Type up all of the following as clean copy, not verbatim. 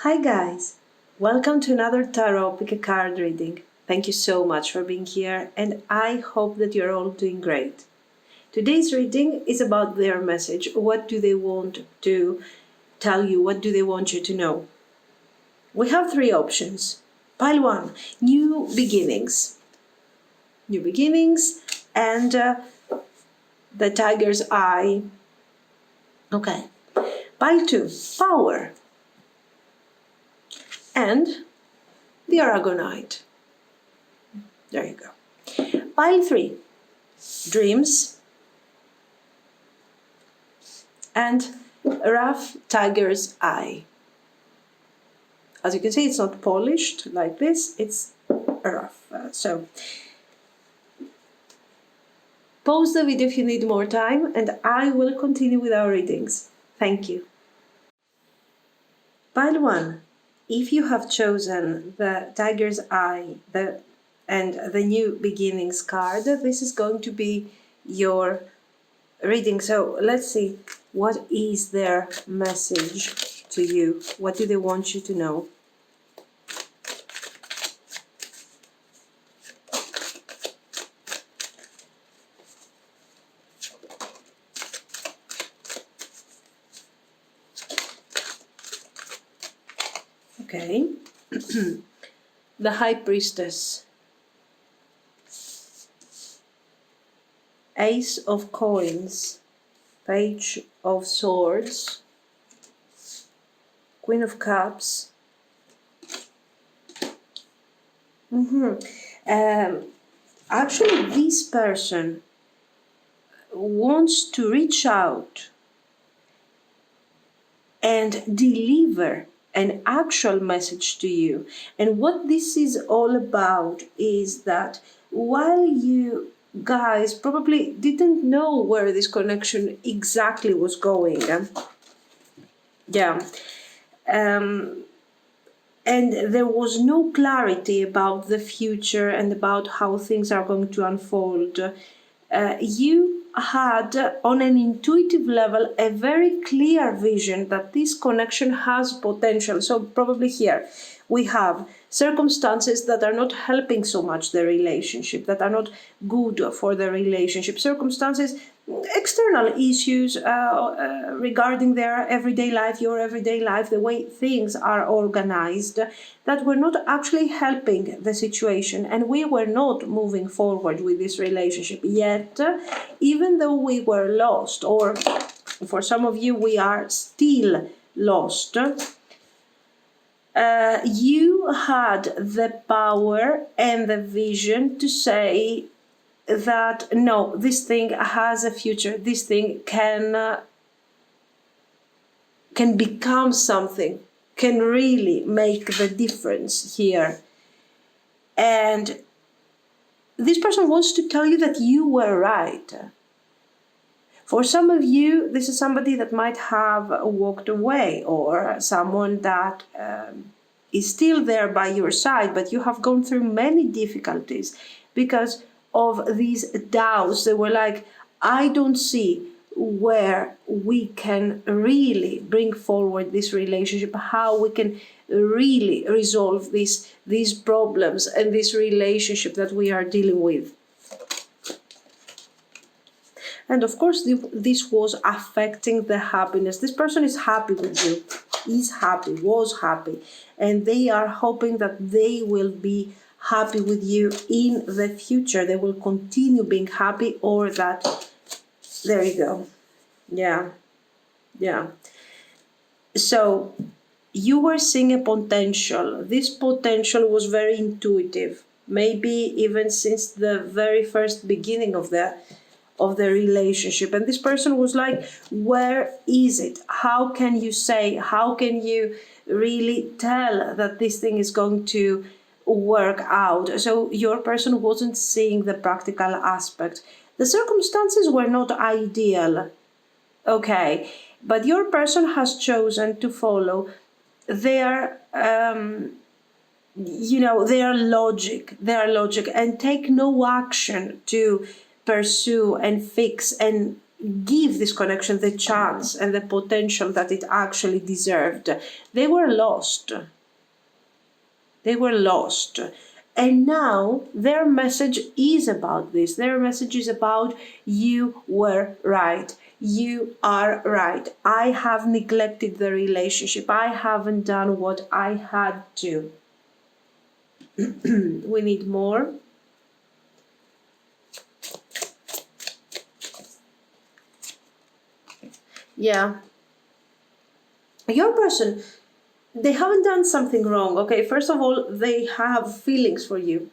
Hi guys! Welcome to another tarot pick a card reading. Thank you so much for being here and I hope that you're all doing great. Today's reading is about their message. What do they want to tell you? What do they want you to know? We have three options. Pile 1, new beginnings. New beginnings and the tiger's eye. Okay. Pile 2, power. And the Aragonite. There you go. Pile 3, dreams. And rough tiger's eye. As you can see, it's not polished like this, it's rough. So pause the video if you need more time and I will continue with our readings. Thank you. Pile 1. If you have chosen the tiger's eye and the new beginnings card, this is going to be your reading. So let's see, what is their message to you? What do they want you to know? Okay. The High Priestess. Ace of Coins. Page of Swords. Queen of Cups. Actually, this person wants to reach out and deliver an actual message to you. And what this is all about is that while you guys probably didn't know where this connection exactly was going, and there was no clarity about the future and about how things are going to unfold, you had, on an intuitive level, a very clear vision that this connection has potential. So probably here we have circumstances that are not helping so much the relationship, that are not good for the relationship, circumstances, external issues regarding their everyday life, your everyday life, the way things are organized, that were not actually helping the situation, and we were not moving forward with this relationship. Yet, even though we were lost, or for some of you we are still lost, you had the power and the vision to say that no, this thing has a future, this thing can become something, can really make the difference here. And this person wants to tell you that you were right. For some of you, this is somebody that might have walked away, or someone that is still there by your side, but you have gone through many difficulties because of these doubts. They were like, I don't see where we can really bring forward this relationship, how we can really resolve these problems and this relationship that we are dealing with. And of course, this was affecting the happiness. This person is happy with you, is happy, was happy, and they are hoping that they will be happy with you in the future. They will continue being happy, or that, there you go. Yeah. So you were seeing a potential. This potential was very intuitive, maybe even since the very first beginning of the relationship. And this person was like, where is it? How can you say, how can you really tell that this thing is going to work out? So your person wasn't seeing the practical aspect. The circumstances were not ideal, okay, but your person has chosen to follow their their logic, and take no action to pursue and fix and give this connection the chance and the potential that it actually deserved. They were lost. They were lost. And now their message is about this. Their message is about, you were right. You are right. I have neglected the relationship. I haven't done what I had to. We need more. Yeah. Your person, they haven't done something wrong, okay? First of all, they have feelings for you.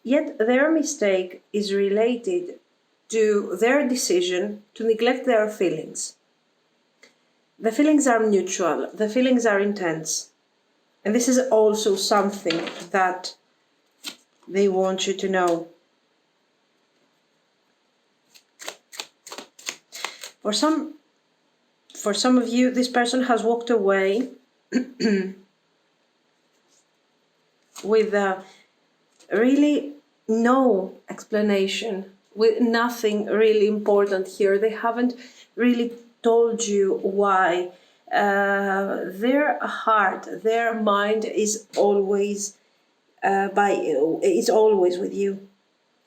Yet their mistake is related to their decision to neglect their feelings. The feelings are mutual, the feelings are intense. And this is also something that they want you to know. For some of you, this person has walked away with really no explanation, with nothing really important here. They haven't really told you why. Their heart, their mind is always is always with you.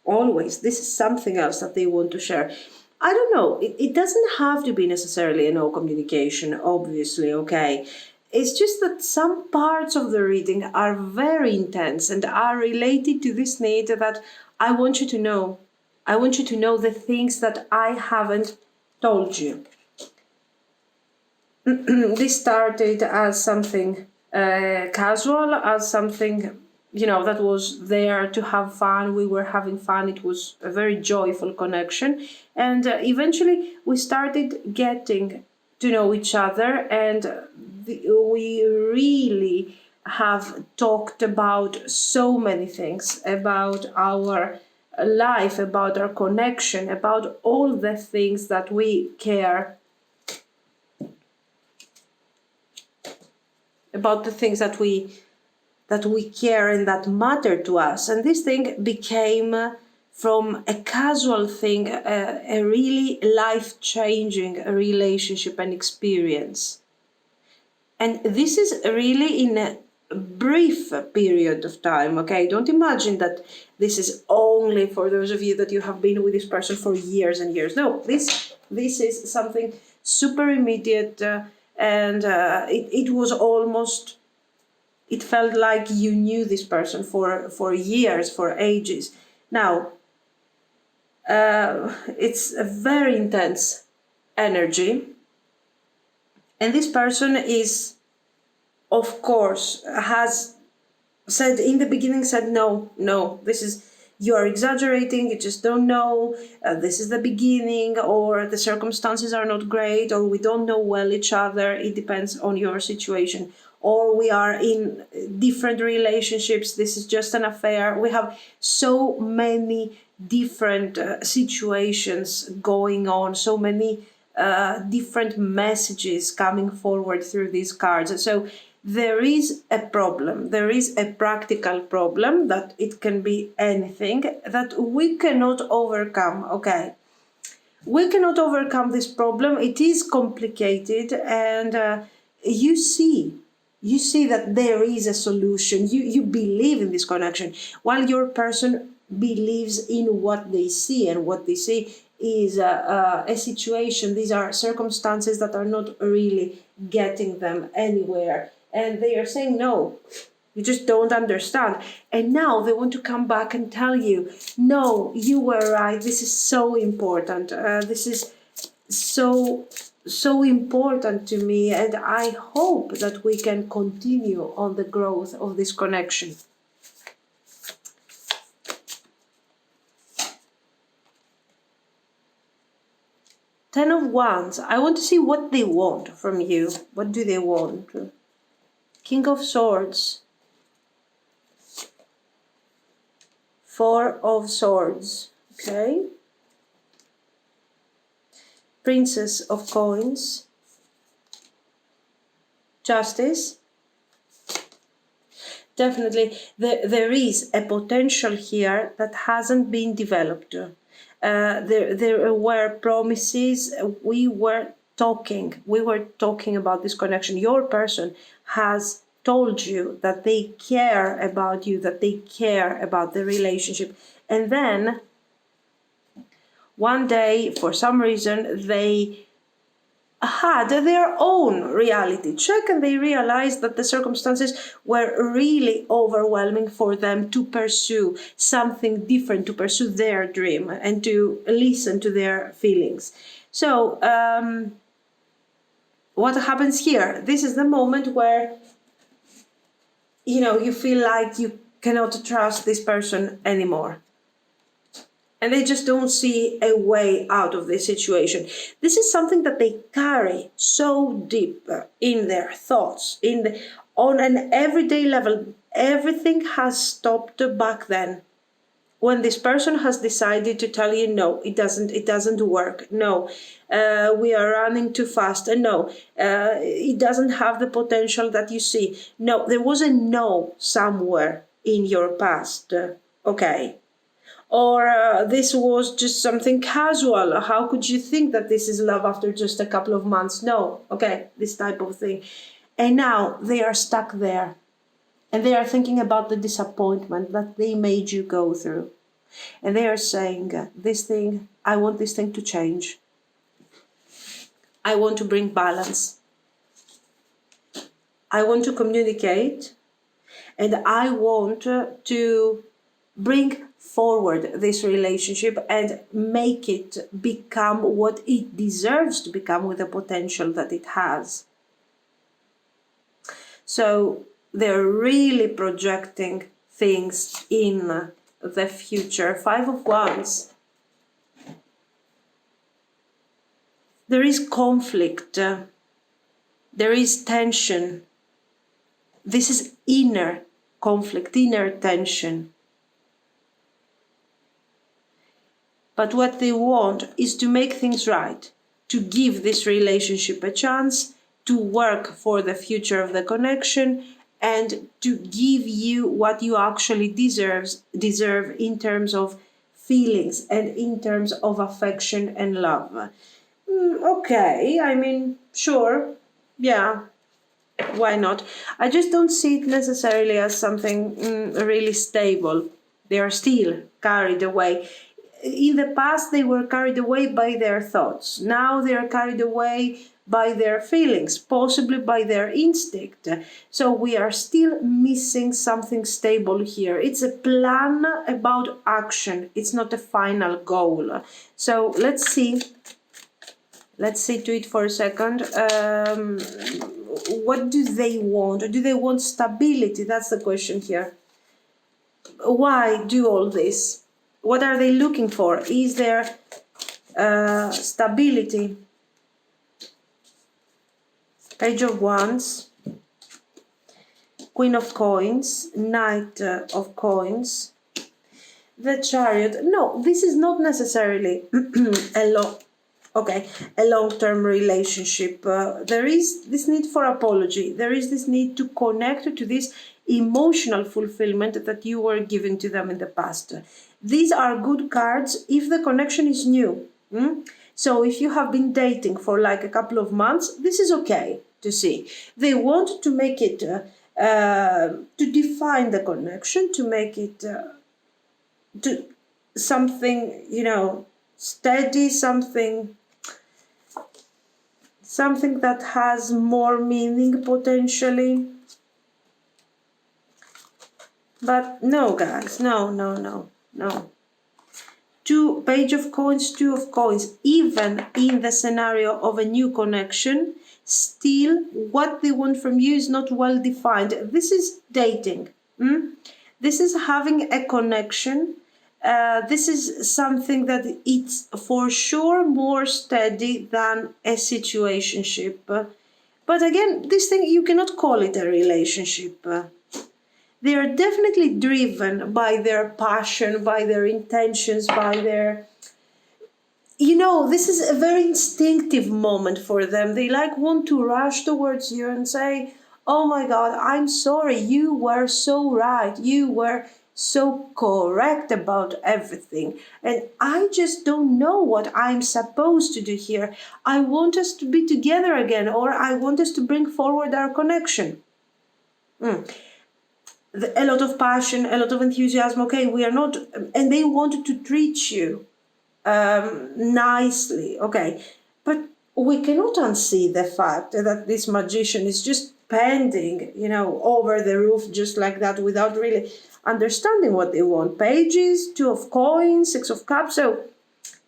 Always. This is something else that they want to share. I don't know. It doesn't have to be necessarily a no communication, obviously, okay? It's just that some parts of the reading are very intense and are related to this need that I want you to know. I want you to know the things that I haven't told you. This started as something casual, as something, that was there to have fun. We were having fun. It was a very joyful connection. And eventually we started getting to know each other, and we really have talked about so many things, about our life, about our connection, about all the things that we care, about the things that we care and that matter to us. And this thing became from a casual thing, a really life-changing relationship and experience. And this is really in a brief period of time, okay? Don't imagine that this is only for those of you that you have been with this person for years and years. No, this is something super immediate, and it was almost, it felt like you knew this person for years, for ages. Now, it's a very intense energy. And this person is, of course, has said in the beginning, no, this is, you are exaggerating, you just don't know, this is the beginning, or the circumstances are not great, or we don't know well each other, it depends on your situation, or we are in different relationships, this is just an affair. We have so many different situations going on, so many different messages coming forward through these cards. So there is a problem, there is a practical problem, that it can be anything that we cannot overcome, okay? We cannot overcome this problem. It is complicated, and you see that there is a solution. You believe in this connection, while your person believes in what they see, and what they see is a situation. These are circumstances that are not really getting them anywhere, and they are saying, no, you just don't understand. And now they want to come back and tell you, no, you were right, this is so important, this is so important to me, and I hope that we can continue on the growth of this connection. Ten of Wands. I want to see what they want from you. What do they want? King of Swords. Four of Swords. Okay. Princess of Coins. Justice. Definitely there is a potential here that hasn't been developed. There were promises. We were talking about this connection. Your person has told you that they care about you, that they care about the relationship. And then one day, for some reason, they had their own reality check and they realized that the circumstances were really overwhelming for them to pursue something different, to pursue their dream and to listen to their feelings. So what happens here? This is the moment where, you know, you feel like you cannot trust this person anymore. And they just don't see a way out of this situation. This is something that they carry so deep in their thoughts, on an everyday level. Everything has stopped back then. When this person has decided to tell you, no, it doesn't work. No, we are running too fast. And no, it doesn't have the potential that you see. No, there was a no somewhere in your past. Okay. Or this was just something casual. How could you think that this is love after just a couple of months? No, okay, this type of thing. And now they are stuck there. And they are thinking about the disappointment that they made you go through. And they are saying, I want this thing to change. I want to bring balance. I want to communicate. And I want to bring forward this relationship and make it become what it deserves to become with the potential that it has. So they're really projecting things in the future. 5 of Wands. There is conflict. There is tension. This is inner conflict, inner tension. But what they want is to make things right, to give this relationship a chance, to work for the future of the connection, and to give you what you actually deserve in terms of feelings and in terms of affection and love. Okay, I mean, sure, yeah, why not? I just don't see it necessarily as something really stable. They are still carried away. In the past, they were carried away by their thoughts. Now they are carried away by their feelings, possibly by their instinct. So we are still missing something stable here. It's a plan about action. It's not a final goal. So let's see. Let's see to it for a second. What do they want? Do they want stability? That's the question here. Why do all this? What are they looking for? Is there stability? Page of Wands, Queen of Coins, Knight of Coins, the Chariot. No, this is not necessarily a long-term relationship. There is this need for apology. There is this need to connect to this emotional fulfillment that you were giving to them in the past. These are good cards if the connection is new. So if you have been dating for like a couple of months, this is okay to see. They want to make it, to define the connection, to make it to something, you know, steady, something that has more meaning potentially. But no, guys, no. Page of Coins, Two of Coins. Even in the scenario of a new connection, still what they want from you is not well defined. This is dating. This is having a connection. This is something that it's for sure more steady than a situationship. But again, this thing, you cannot call it a relationship. They are definitely driven by their passion, by their intentions, by their... You know, this is a very instinctive moment for them. They want to rush towards you and say, oh my God, I'm sorry, you were so right. You were so correct about everything. And I just don't know what I'm supposed to do here. I want us to be together again, or I want us to bring forward our connection. A lot of passion, a lot of enthusiasm. Okay, we are not, and they wanted to treat you nicely. Okay, but we cannot unsee the fact that this magician is just pending, over the roof just like that without really understanding what they want. Pages, 2 of coins, 6 of cups. So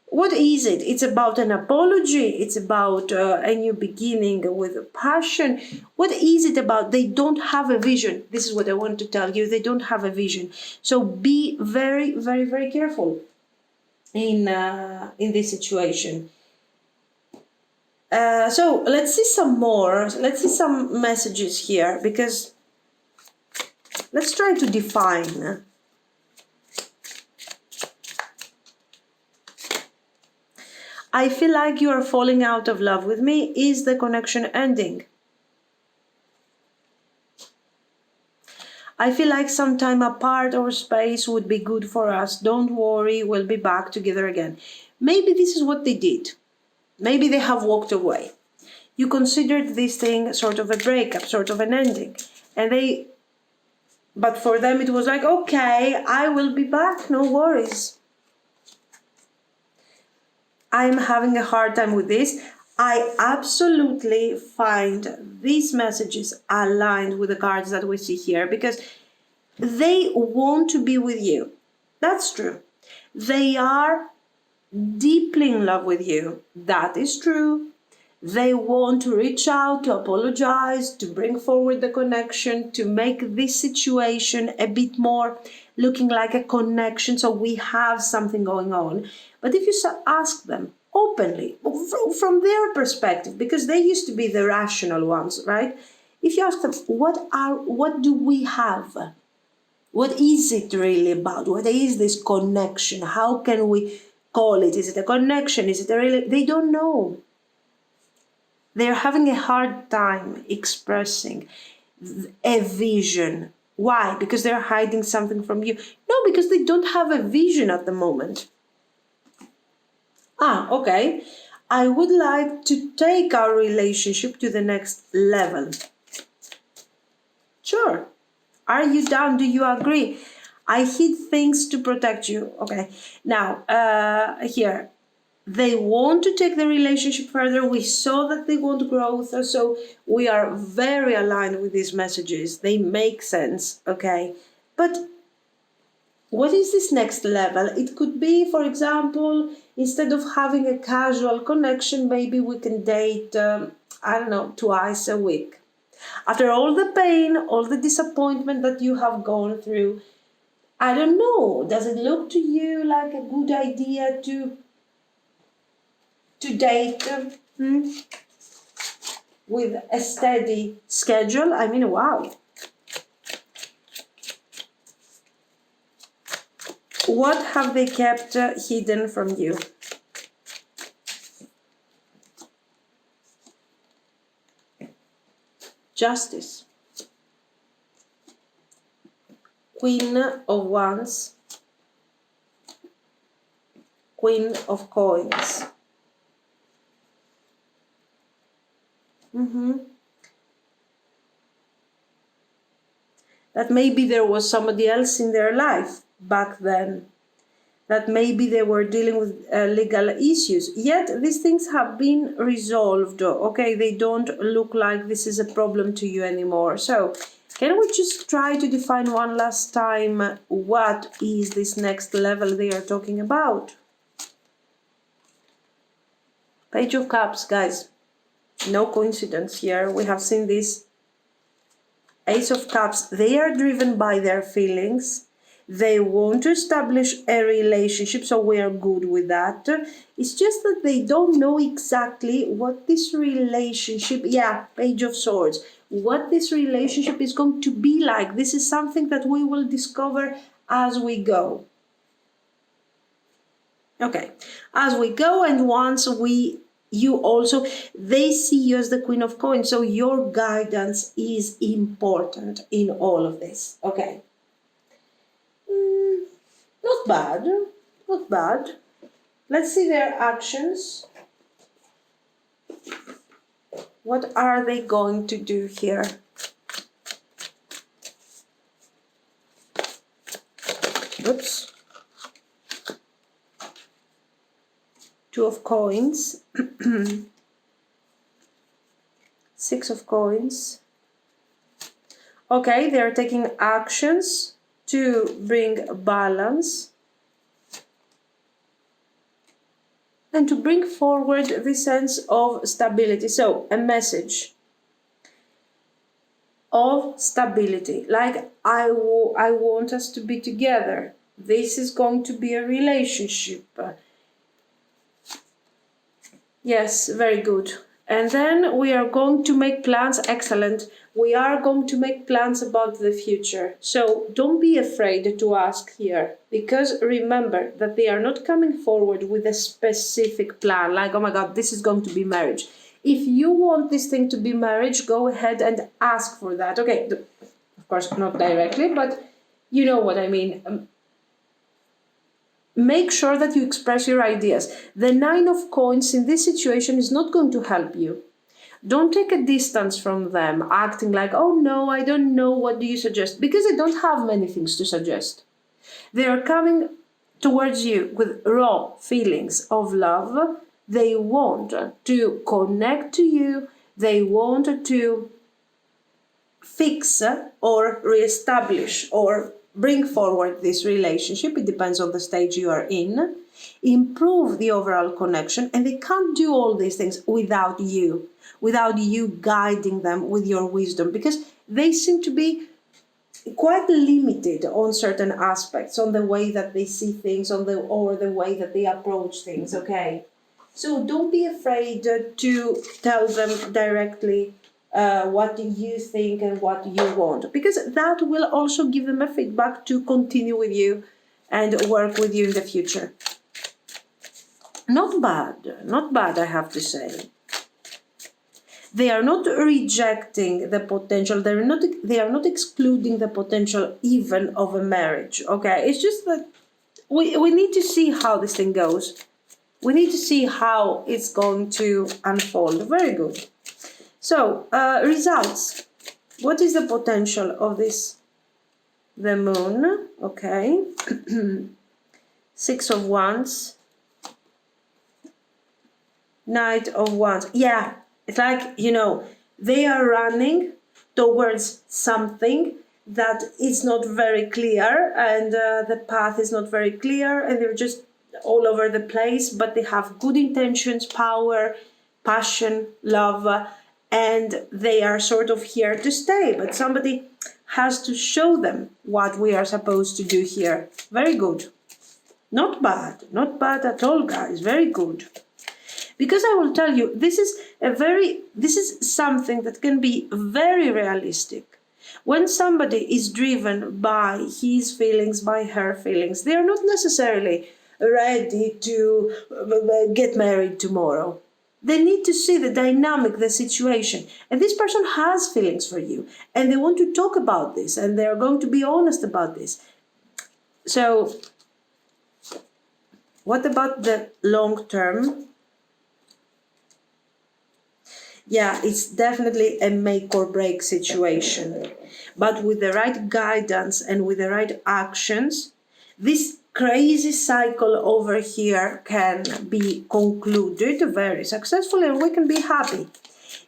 what is it? It's about an apology. It's about a new beginning with a passion. What is it about? They don't have a vision. This is what I want to tell you. They don't have a vision. So be very, very, very careful in this situation. So let's see some more. Let's see some messages here, because let's try to define. I feel like you are falling out of love with me. Is the connection ending? I feel like some time apart or space would be good for us. Don't worry, we'll be back together again. Maybe this is what they did. Maybe they have walked away. You considered this thing sort of a breakup, sort of an ending. But for them it was like, okay, I will be back, no worries. I'm having a hard time with this. I absolutely find these messages aligned with the cards that we see here, because they want to be with you. That's true. They are deeply in love with you. That is true. They want to reach out, to apologize, to bring forward the connection, to make this situation a bit more looking like a connection, so we have something going on. But if you ask them openly, from their perspective, because they used to be the rational ones, right? If you ask them, what do we have? What is it really about? What is this connection? How can we call it? Is it a connection? Is it a they don't know. They're having a hard time expressing a vision. Why? Because they're hiding something from you? No, because they don't have a vision at the moment. Okay. I would like to take our relationship to the next level. Sure. Are you down? Do you agree? I hid things to protect you. Okay. Now, here. They want to take the relationship further. We saw that they want growth. So we are very aligned with these messages. They make sense, okay? But what is this next level? It could be, for example, instead of having a casual connection, maybe we can date, twice a week. After all the pain, all the disappointment that you have gone through, I don't know, does it look to you like a good idea to date with a steady schedule? I mean, wow. What have they kept hidden from you? Justice. Queen of Wands. Queen of Coins. That maybe there was somebody else in their life back then. That maybe they were dealing with legal issues. Yet these things have been resolved. Okay, they don't look like this is a problem to you anymore. So can we just try to define one last time what is this next level they are talking about? Page of Cups, guys. No coincidence here. We have seen this. Ace of Cups. They are driven by their feelings. They want to establish a relationship, so we are good with that. It's just that they don't know exactly what this relationship, Page of Swords, what this relationship is going to be like. This is something that we will discover as we go. Okay, as we go, and once they see you as the Queen of Coins, so your guidance is important in all of this. Okay. Not bad, not bad. Let's see their actions. What are they going to do here? Oops. Two of coins. Six of coins. Okay, they're taking actions to bring balance and to bring forward the sense of stability. So, a message of stability, like I want us to be together. This is going to be a relationship. Yes, very good. And then we are going to make plans. Excellent. We are going to make plans about the future. So don't be afraid to ask here, because remember that they are not coming forward with a specific plan, like, oh my God, this is going to be marriage. If you want this thing to be marriage, go ahead and ask for that. Okay, of course, not directly, but you know what I mean. Make sure that you express your ideas. The Nine of Coins in this situation is not going to help you. Don't take a distance from them, acting like, oh no, I don't know, what do you suggest? Because they don't have many things to suggest. They are coming towards you with raw feelings of love. They want to connect to you. They want to fix or reestablish or bring forward this relationship. It depends on the stage you are in. Improve the overall connection, and they can't do all these things without you guiding them with your wisdom, because they seem to be quite limited on certain aspects, on the way that they see things, or the way that they approach things. Okay, so don't be afraid to tell them directly what you think and what you want, because that will also give them a feedback to continue with you and work with you in the future. Not bad, I have to say. They are not rejecting the potential. They are not excluding the potential even of a marriage. Okay, it's just that we need to see how this thing goes. We need to see how it's going to unfold. Very good. So, results. What is the potential of this? The moon, okay. Six of Wands. Knight of Wands. Yeah, it's like, they are running towards something that is not very clear, and the path is not very clear, and they're just all over the place, but they have good intentions, power, passion, love, and they are sort of here to stay, but somebody has to show them what we are supposed to do here. Very good. Not bad at all, guys. Very good. Because I will tell you, this is something that can be very realistic. When somebody is driven by his feelings, by her feelings, they are not necessarily ready to get married tomorrow. They need to see the dynamic, the situation. And this person has feelings for you, and they want to talk about this, and they're going to be honest about this. So, what about the long term? Yeah, it's definitely a make or break situation. But with the right guidance and with the right actions, this crazy cycle over here can be concluded very successfully, and we can be happy.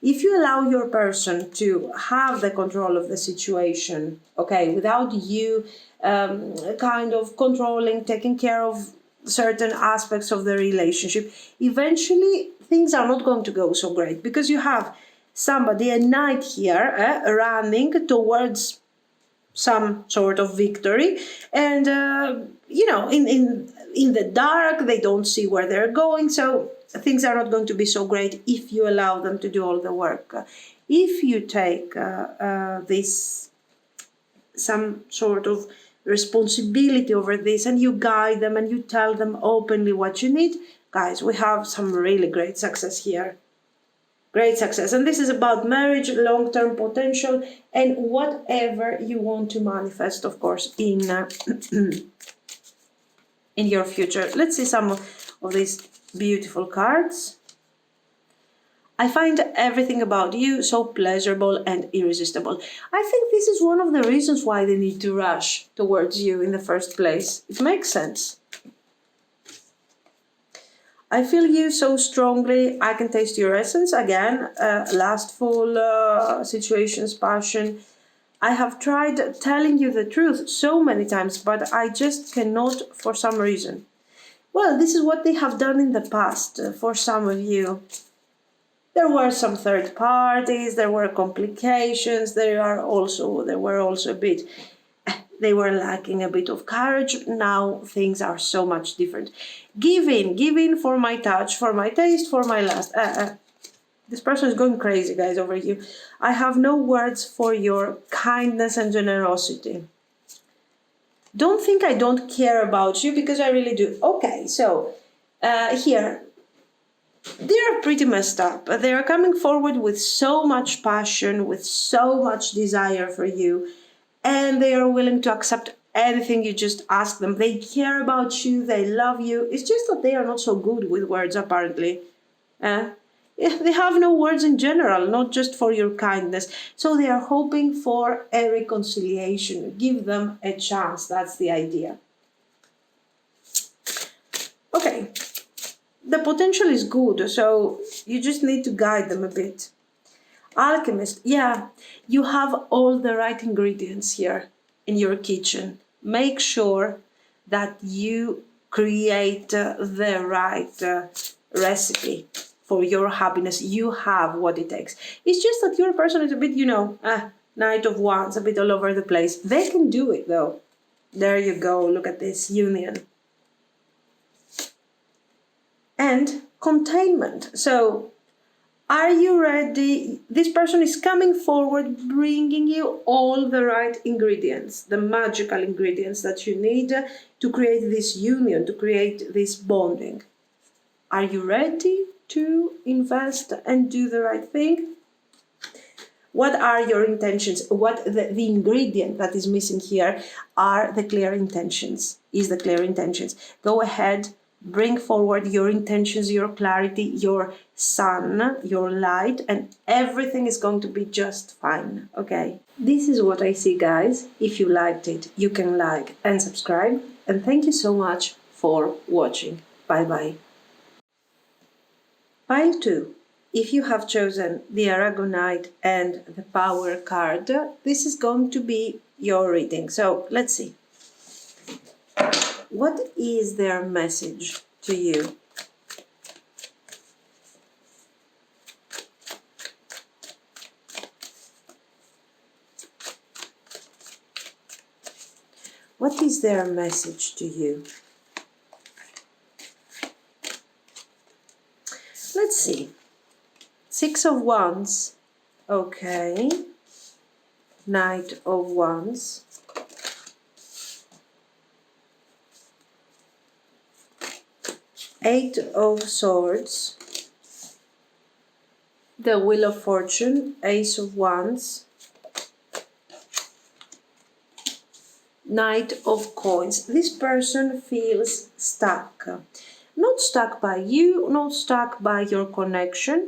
If you allow your person to have the control of the situation, okay, without you kind of controlling, taking care of certain aspects of the relationship, eventually things are not going to go so great, because you have somebody, a knight here, running towards some sort of victory, and in the dark they don't see where they're going, so things are not going to be so great if you allow them to do all the work. If you take some sort of responsibility over this, and you guide them and you tell them openly what you need, guys, we have some really great success here. great success. And this is about marriage, long-term potential, and whatever you want to manifest, of course, in in your future. Let's see some of these beautiful cards. I find everything about you so pleasurable and irresistible. I think this is one of the reasons why they need to rush towards you in the first place. It makes sense. I feel you so strongly. I can taste your essence. Again, lustful situations, passion. I have tried telling you the truth so many times, but I just cannot for some reason. Well, this is what they have done in the past for some of you. There were some third parties, there were complications, they were also a bit, they were lacking a bit of courage. Now things are so much different. Give in for my touch, for my taste, for my lust. This person is going crazy, guys, over you. I have no words for your kindness and generosity. Don't think I don't care about you, because I really do. Okay, so here, they are pretty messed up. They are coming forward with so much passion, with so much desire for you, and they are willing to accept anything you just ask them. They care about you, they love you. It's just that they are not so good with words, apparently. They have no words in general, not just for your kindness. So they are hoping for a reconciliation. Give them a chance. That's the idea. Okay. The potential is good, so you just need to guide them a bit. Alchemist, yeah, you have all the right ingredients here in your kitchen. Make sure that you create the right recipe for your happiness. You have what it takes. It's just that your person is a bit, Knight of Wands, a bit all over the place. They can do it, though. There you go. Look at this union. And containment. So, are you ready? This person is coming forward, bringing you all the right ingredients, the magical ingredients that you need to create this union, to create this bonding. Are you ready to invest and do the right thing? What are your intentions? What the ingredient that is missing here are the clear intentions, is the clear intentions. Go ahead, bring forward your intentions, your clarity, your sun, your light, and everything is going to be just fine, okay? This is what I see, guys. If you liked it, you can like and subscribe. And thank you so much for watching. Bye-bye. Pile 2. If you have chosen the Aragonite and the Power card, this is going to be your reading. So let's see. What is their message to you? What is their message to you? Let's see. 6 of Wands. Okay. Knight of Wands. Eight of Swords. The Wheel of Fortune. Ace of Wands. Knight of Coins. This person feels stuck. Not stuck by you, not stuck by your connection,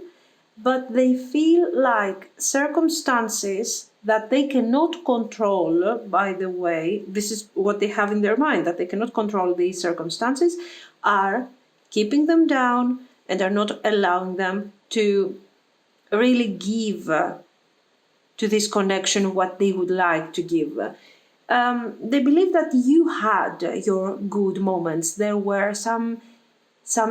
but they feel like circumstances that they cannot control, by the way, this is what they have in their mind, that they cannot control these circumstances, are keeping them down and are not allowing them to really give to this connection what they would like to give. They believe that you had your good moments. There were some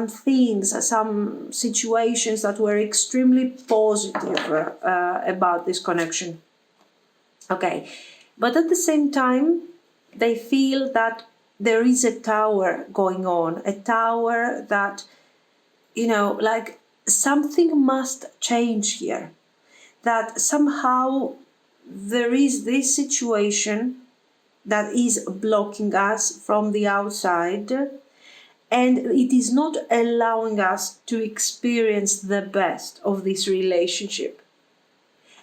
things, some situations that were extremely positive about this connection. Okay, but at the same time, they feel that there is a tower going on, a tower that, like something must change here, that somehow there is this situation that is blocking us from the outside, and it is not allowing us to experience the best of this relationship.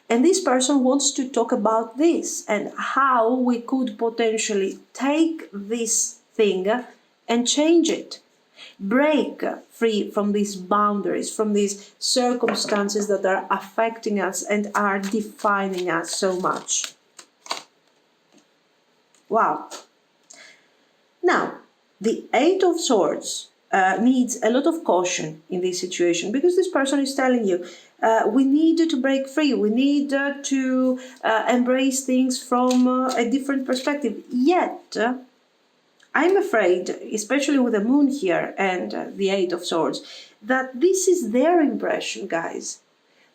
And this person wants to talk about this and how we could potentially take this thing and change it. Break free from these boundaries, from these circumstances that are affecting us and are defining us so much. Wow. Now, the Eight of Swords needs a lot of caution in this situation, because this person is telling you, we need to break free, we need to embrace things from a different perspective. Yet, I'm afraid, especially with the Moon here and the Eight of Swords, that this is their impression, guys.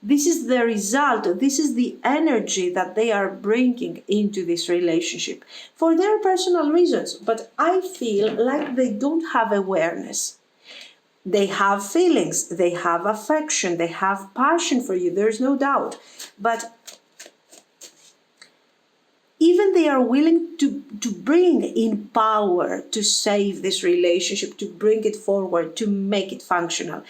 This is the result, this is the energy that they are bringing into this relationship for their personal reasons. But I feel like they don't have awareness. They have feelings, they have affection, they have passion for you, there's no doubt. But even they are willing to bring in power to save this relationship, to bring it forward, to make it functional.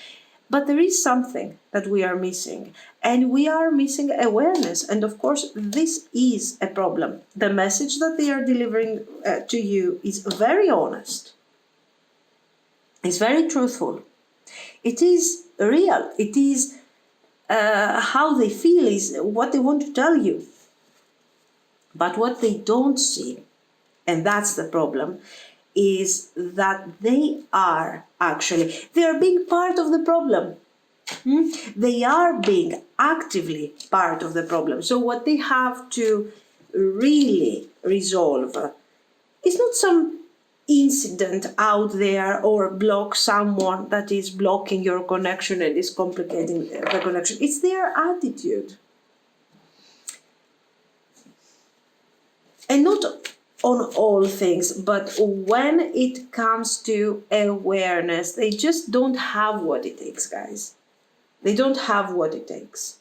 But there is something that we are missing, and we are missing awareness. And of course, this is a problem. The message that they are delivering to you is very honest. It's very truthful. It is real. It is how they feel, is what they want to tell you. But what they don't see, and that's the problem, is that they are being part of the problem. They are being actively part of the problem. So what they have to really resolve is not some incident out there or block someone that is blocking your connection and is complicating the connection. It's their attitude. And not on all things, but when it comes to awareness, they just don't have what it takes, guys. They don't have what it takes.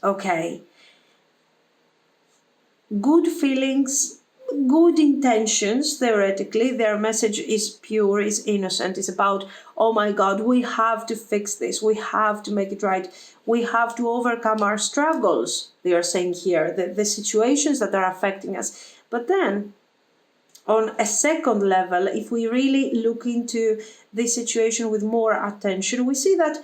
Okay. Good feelings, good intentions, theoretically. Their message is pure, is innocent, is about, oh my God, we have to fix this. We have to make it right. We have to overcome our struggles, they are saying here, the situations that are affecting us. But then, on a second level, if we really look into this situation with more attention, we see that,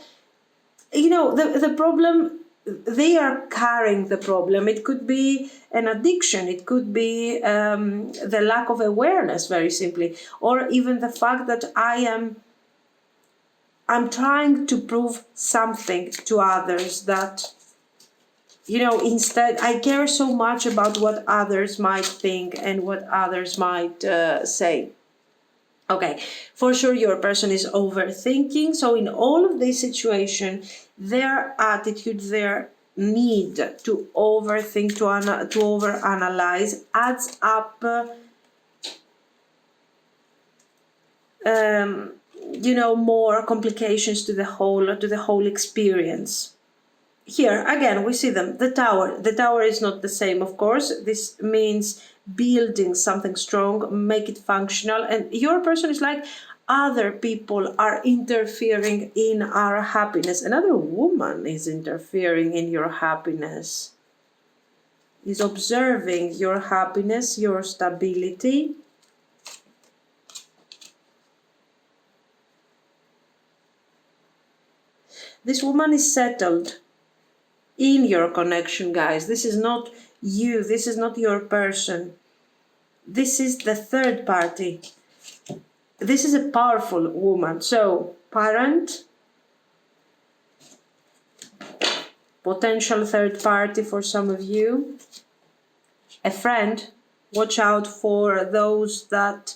the problem, they are carrying the problem. It could be an addiction, it could be the lack of awareness, very simply, or even the fact that I'm trying to prove something to others, that, instead I care so much about what others might think and what others might say. Okay, for sure your person is overthinking. So in all of this situation, their attitude, their need to overthink, to overanalyze adds up, more complications to the whole experience. Here again we see them, the tower is not the same, of course. This means building something strong, make it functional, and your person is like, other people are interfering in our happiness. Another woman is interfering in your happiness, is observing your happiness, your stability. This woman is settled in your connection, guys. This is not you. This is not your person. This is the third party. This is a powerful woman. So, parent, potential third party for some of you, a friend. Watch out for those that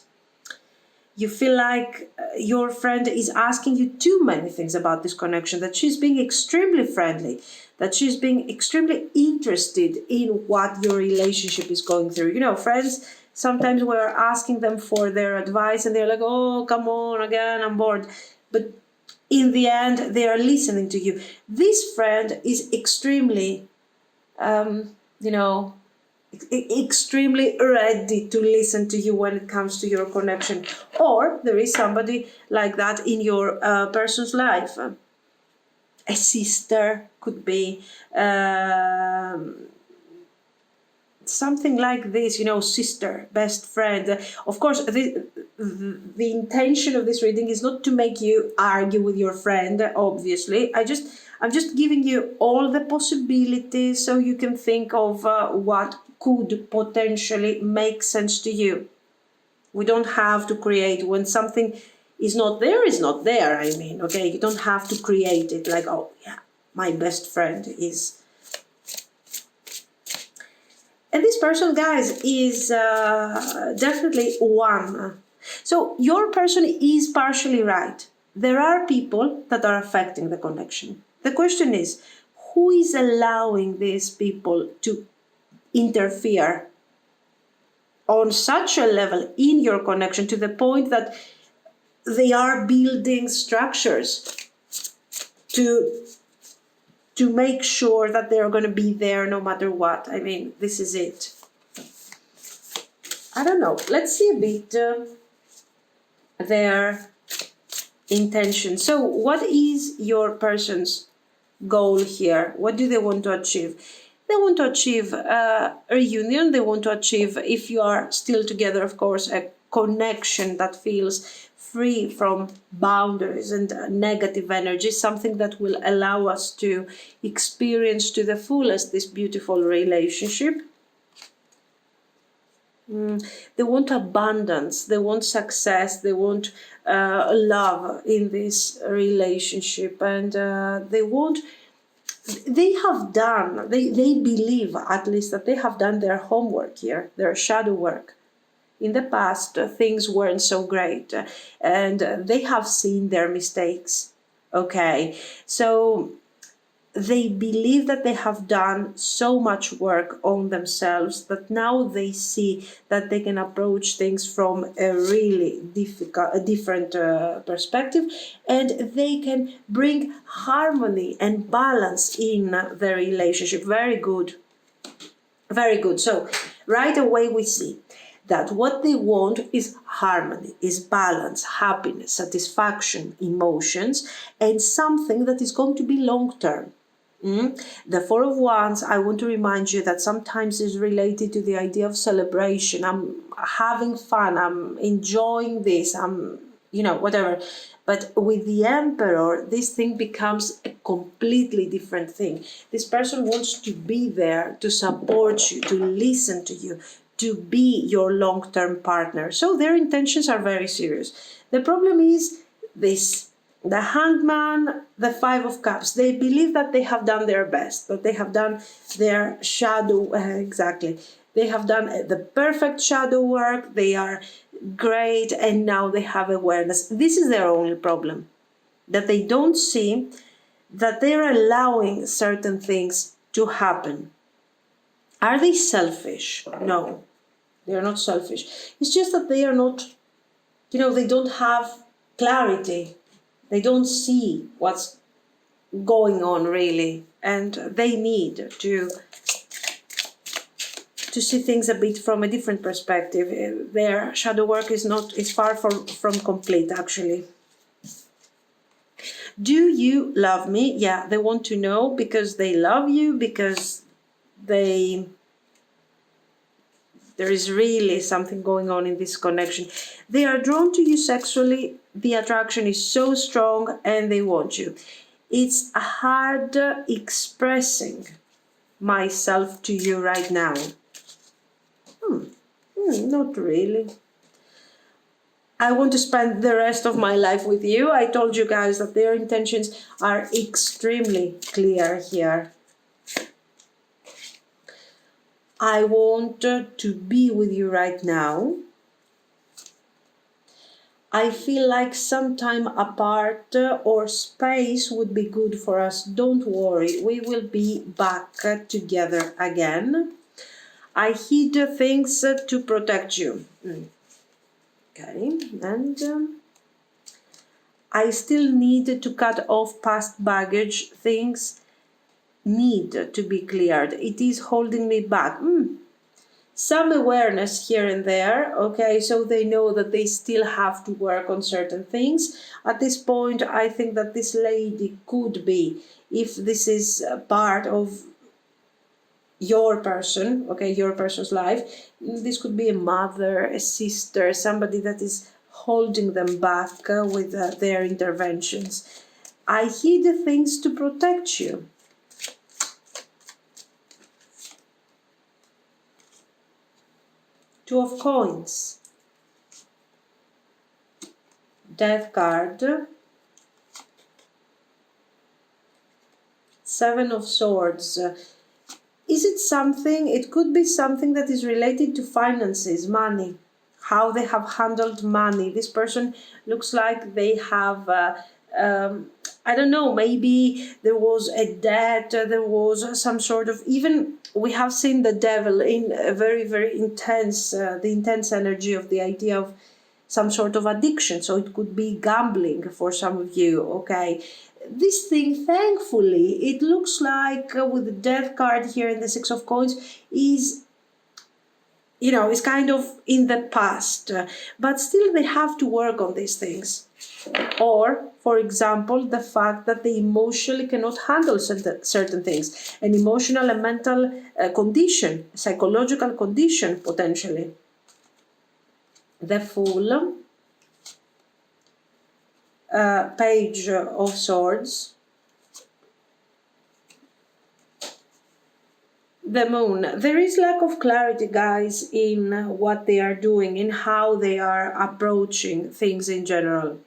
you feel like your friend is asking you too many things about this connection, that she's being extremely friendly, that she's being extremely interested in what your relationship is going through. Friends, sometimes we're asking them for their advice and they're like, oh, come on, again, I'm bored. But in the end, they are listening to you. This friend is extremely, extremely ready to listen to you when it comes to your connection. Or there is somebody like that in your person's life. A sister could be, something like this, you know, sister, best friend. Of course, the intention of this reading is not to make you argue with your friend, obviously. I'm just giving you all the possibilities so you can think of what could potentially make sense to you. We don't have to create when something is not there, is not there. I mean, okay, you don't have to create it like, oh yeah, my best friend is. And this person, guys, is definitely one. So your person is partially right. There are people that are affecting the connection. The question is, who is allowing these people to interfere on such a level in your connection to the point that they are building structures to make sure that they're going to be there no matter what? I mean, this is it. I don't know. Let's see a bit their intention. So what is your person's goal here? What do they want to achieve? They want to achieve a reunion. They want to achieve, if you are still together, of course, a connection that feels free from boundaries and negative energy, something that will allow us to experience to the fullest this beautiful relationship. They want abundance, they want success, they want love in this relationship, and they believe at least that they have done their homework here, their shadow work. In the past, things weren't so great, and they have seen their mistakes. Okay, so they believe that they have done so much work on themselves that now they see that they can approach things from a really different perspective, and they can bring harmony and balance in the relationship. Very good. Very good. So right away we see that what they want is harmony, is balance, happiness, satisfaction, emotions, and something that is going to be long-term. The Four of Wands, I want to remind you that sometimes is related to the idea of celebration. I'm having fun, I'm enjoying this, I'm, whatever. But with the Emperor, this thing becomes a completely different thing. This person wants to be there to support you, to listen to you, to be your long-term partner. So their intentions are very serious. The problem is this. The Hangman, the Five of Cups, they believe that they have done their best, that they have done their shadow, exactly. They have done the perfect shadow work, they are great, and now they have awareness. This is their only problem, that they don't see that they're allowing certain things to happen. Are they selfish? No, they're not selfish. It's just that they are not, they don't have clarity. They don't see what's going on really, and they need to see things a bit from a different perspective. Their shadow work is far from complete, actually. Do you love me? Yeah, they want to know because they love you, because there is really something going on in this connection. They are drawn to you sexually. The attraction is so strong and they want you. It's hard expressing myself to you right now. Not really. I want to spend the rest of my life with you. I told you guys that their intentions are extremely clear here. I want to be with you right now. I feel like some time apart or space would be good for us. Don't worry, we will be back together again. I hid things to protect you. Okay, and I still need to cut off past baggage. Things need to be cleared. It is holding me back. some awareness here and there, okay, so they know that they still have to work on certain things. At this point, I think that this lady could be, if this is a part of your person, okay, your person's life, this could be a mother, a sister, somebody that is holding them back with their interventions. I hid things to protect you. Two of Coins, Death card, Seven of Swords. Is it something, it could be something that is related to finances, money, how they have handled money. This person looks like they have, I don't know, maybe there was a debt, there was some sort of, even we have seen the devil in a very, very intense, the intense energy of the idea of some sort of addiction. So it could be gambling for some of you, okay? This thing, thankfully, it looks like with the Death card here in the Six of Coins is, you know, is kind of in the past, but still they have to work on these things. Or, for example, the fact that they emotionally cannot handle certain things, an emotional and mental condition, psychological condition potentially. The Fool, Page of Swords, the Moon. There is lack of clarity, guys, in what they are doing, in how they are approaching things in general.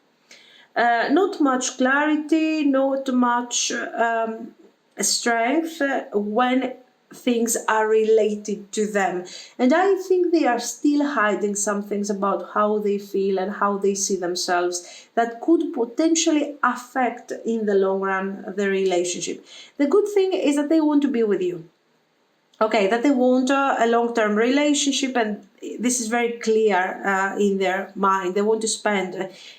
Not much clarity, not much strength when things are related to them. And I think they are still hiding some things about how they feel and how they see themselves that could potentially affect in the long run the relationship. The good thing is that they want to be with you. Okay, that they want a long-term relationship, and this is very clear in their mind. They want to spend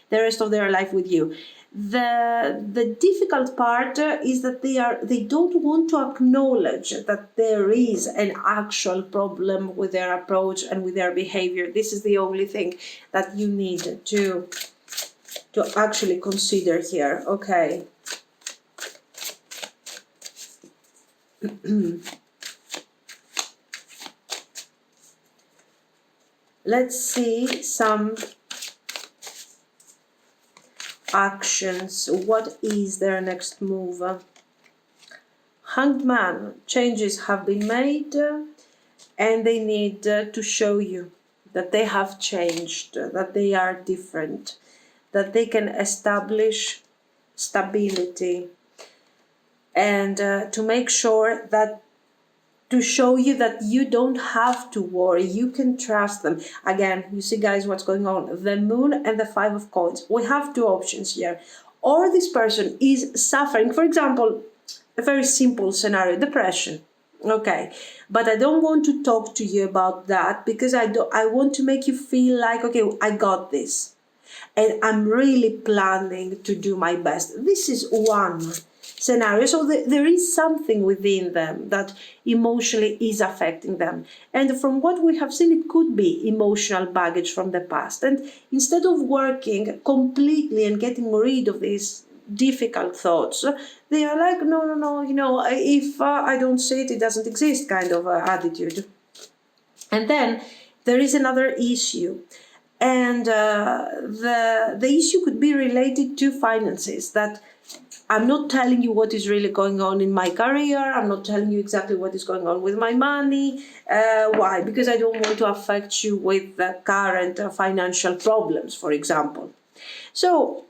the rest of their life with you. The difficult part is that they don't want to acknowledge that there is an actual problem with their approach and with their behavior. This is the only thing that you need to actually consider here. Okay. Let's see some actions. What is their next move? Hanged Man. Changes have been made and they need to show you that they have changed, that they are different, that they can establish stability, and to make sure that to show you that you don't have to worry, you can trust them. Again, you see, guys, what's going on. The Moon and the Five of Coins. We have two options here. Or this person is suffering, for example, a very simple scenario, depression. Okay, but I don't want to talk to you about that because I want to make you feel like, okay, I got this. And I'm really planning to do my best. This is one scenario. So there is something within them that emotionally is affecting them. And from what we have seen, it could be emotional baggage from the past. And instead of working completely and getting rid of these difficult thoughts, they are like, no, you know, if I don't see it, it doesn't exist kind of attitude. And then there is another issue. And the issue could be related to finances, that I'm not telling you what is really going on in my career. I'm not telling you exactly what is going on with my money. Why? Because I don't want to affect you with the current financial problems, for example. So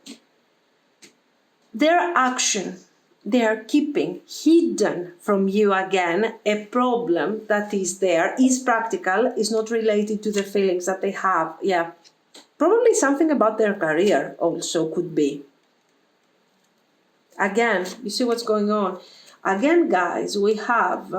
their action, they are keeping hidden from you again a problem that is there, is practical, is not related to the feelings that they have. Yeah, probably something about their career also could be. Again, you see what's going on. Again, guys, we have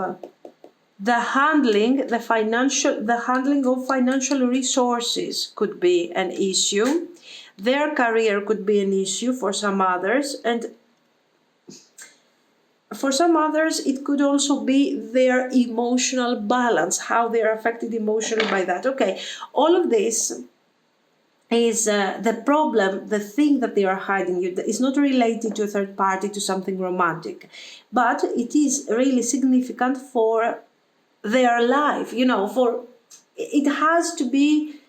the handling of financial resources could be an issue. Their career could be an issue for some others, and For some others, it could also be their emotional balance, how they are affected emotionally by that. Okay, all of this is the problem, the thing that they are hiding. Is not related to a third party, to something romantic, but it is really significant for their life, for it has to be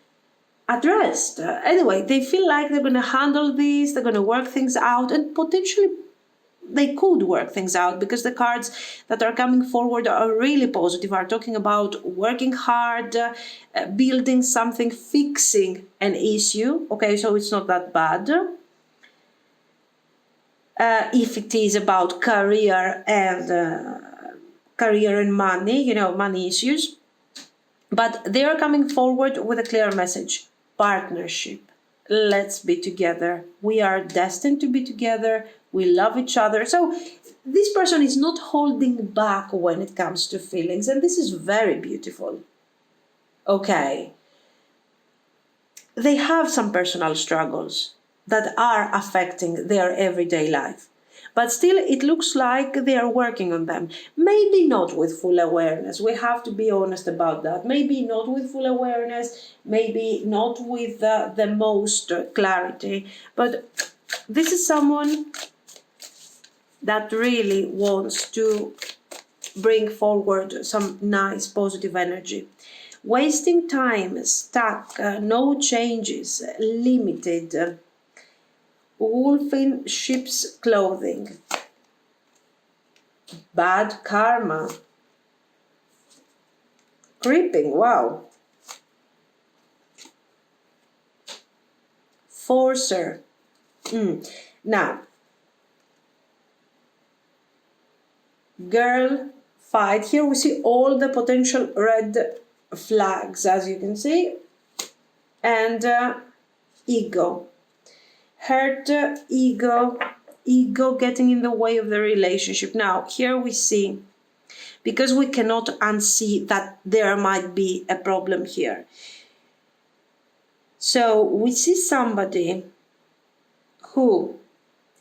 addressed. Anyway, they feel like they're going to handle this, they're going to work things out, and potentially they could work things out, because the cards that are coming forward are really positive, are talking about working hard, building something, fixing an issue. Okay, so it's not that bad. If it is about career and money, money issues. But they are coming forward with a clear message: partnership. Let's be together. We are destined to be together. We love each other. So this person is not holding back when it comes to feelings, and this is very beautiful. Okay. They have some personal struggles that are affecting their everyday life, but still it looks like they are working on them. Maybe not with full awareness. We have to be honest about that. Maybe not with full awareness, maybe not with the most clarity, but this is someone that really wants to bring forward some nice positive energy. Wasting time, stuck, no changes, limited, wolf in sheep's clothing, bad karma, creeping, wow, forcer. Now, girl fight. Here we see all the potential red flags, as you can see, and ego, hurt, ego getting in the way of the relationship. Now here we see, because we cannot unsee that there might be a problem here, so we see somebody who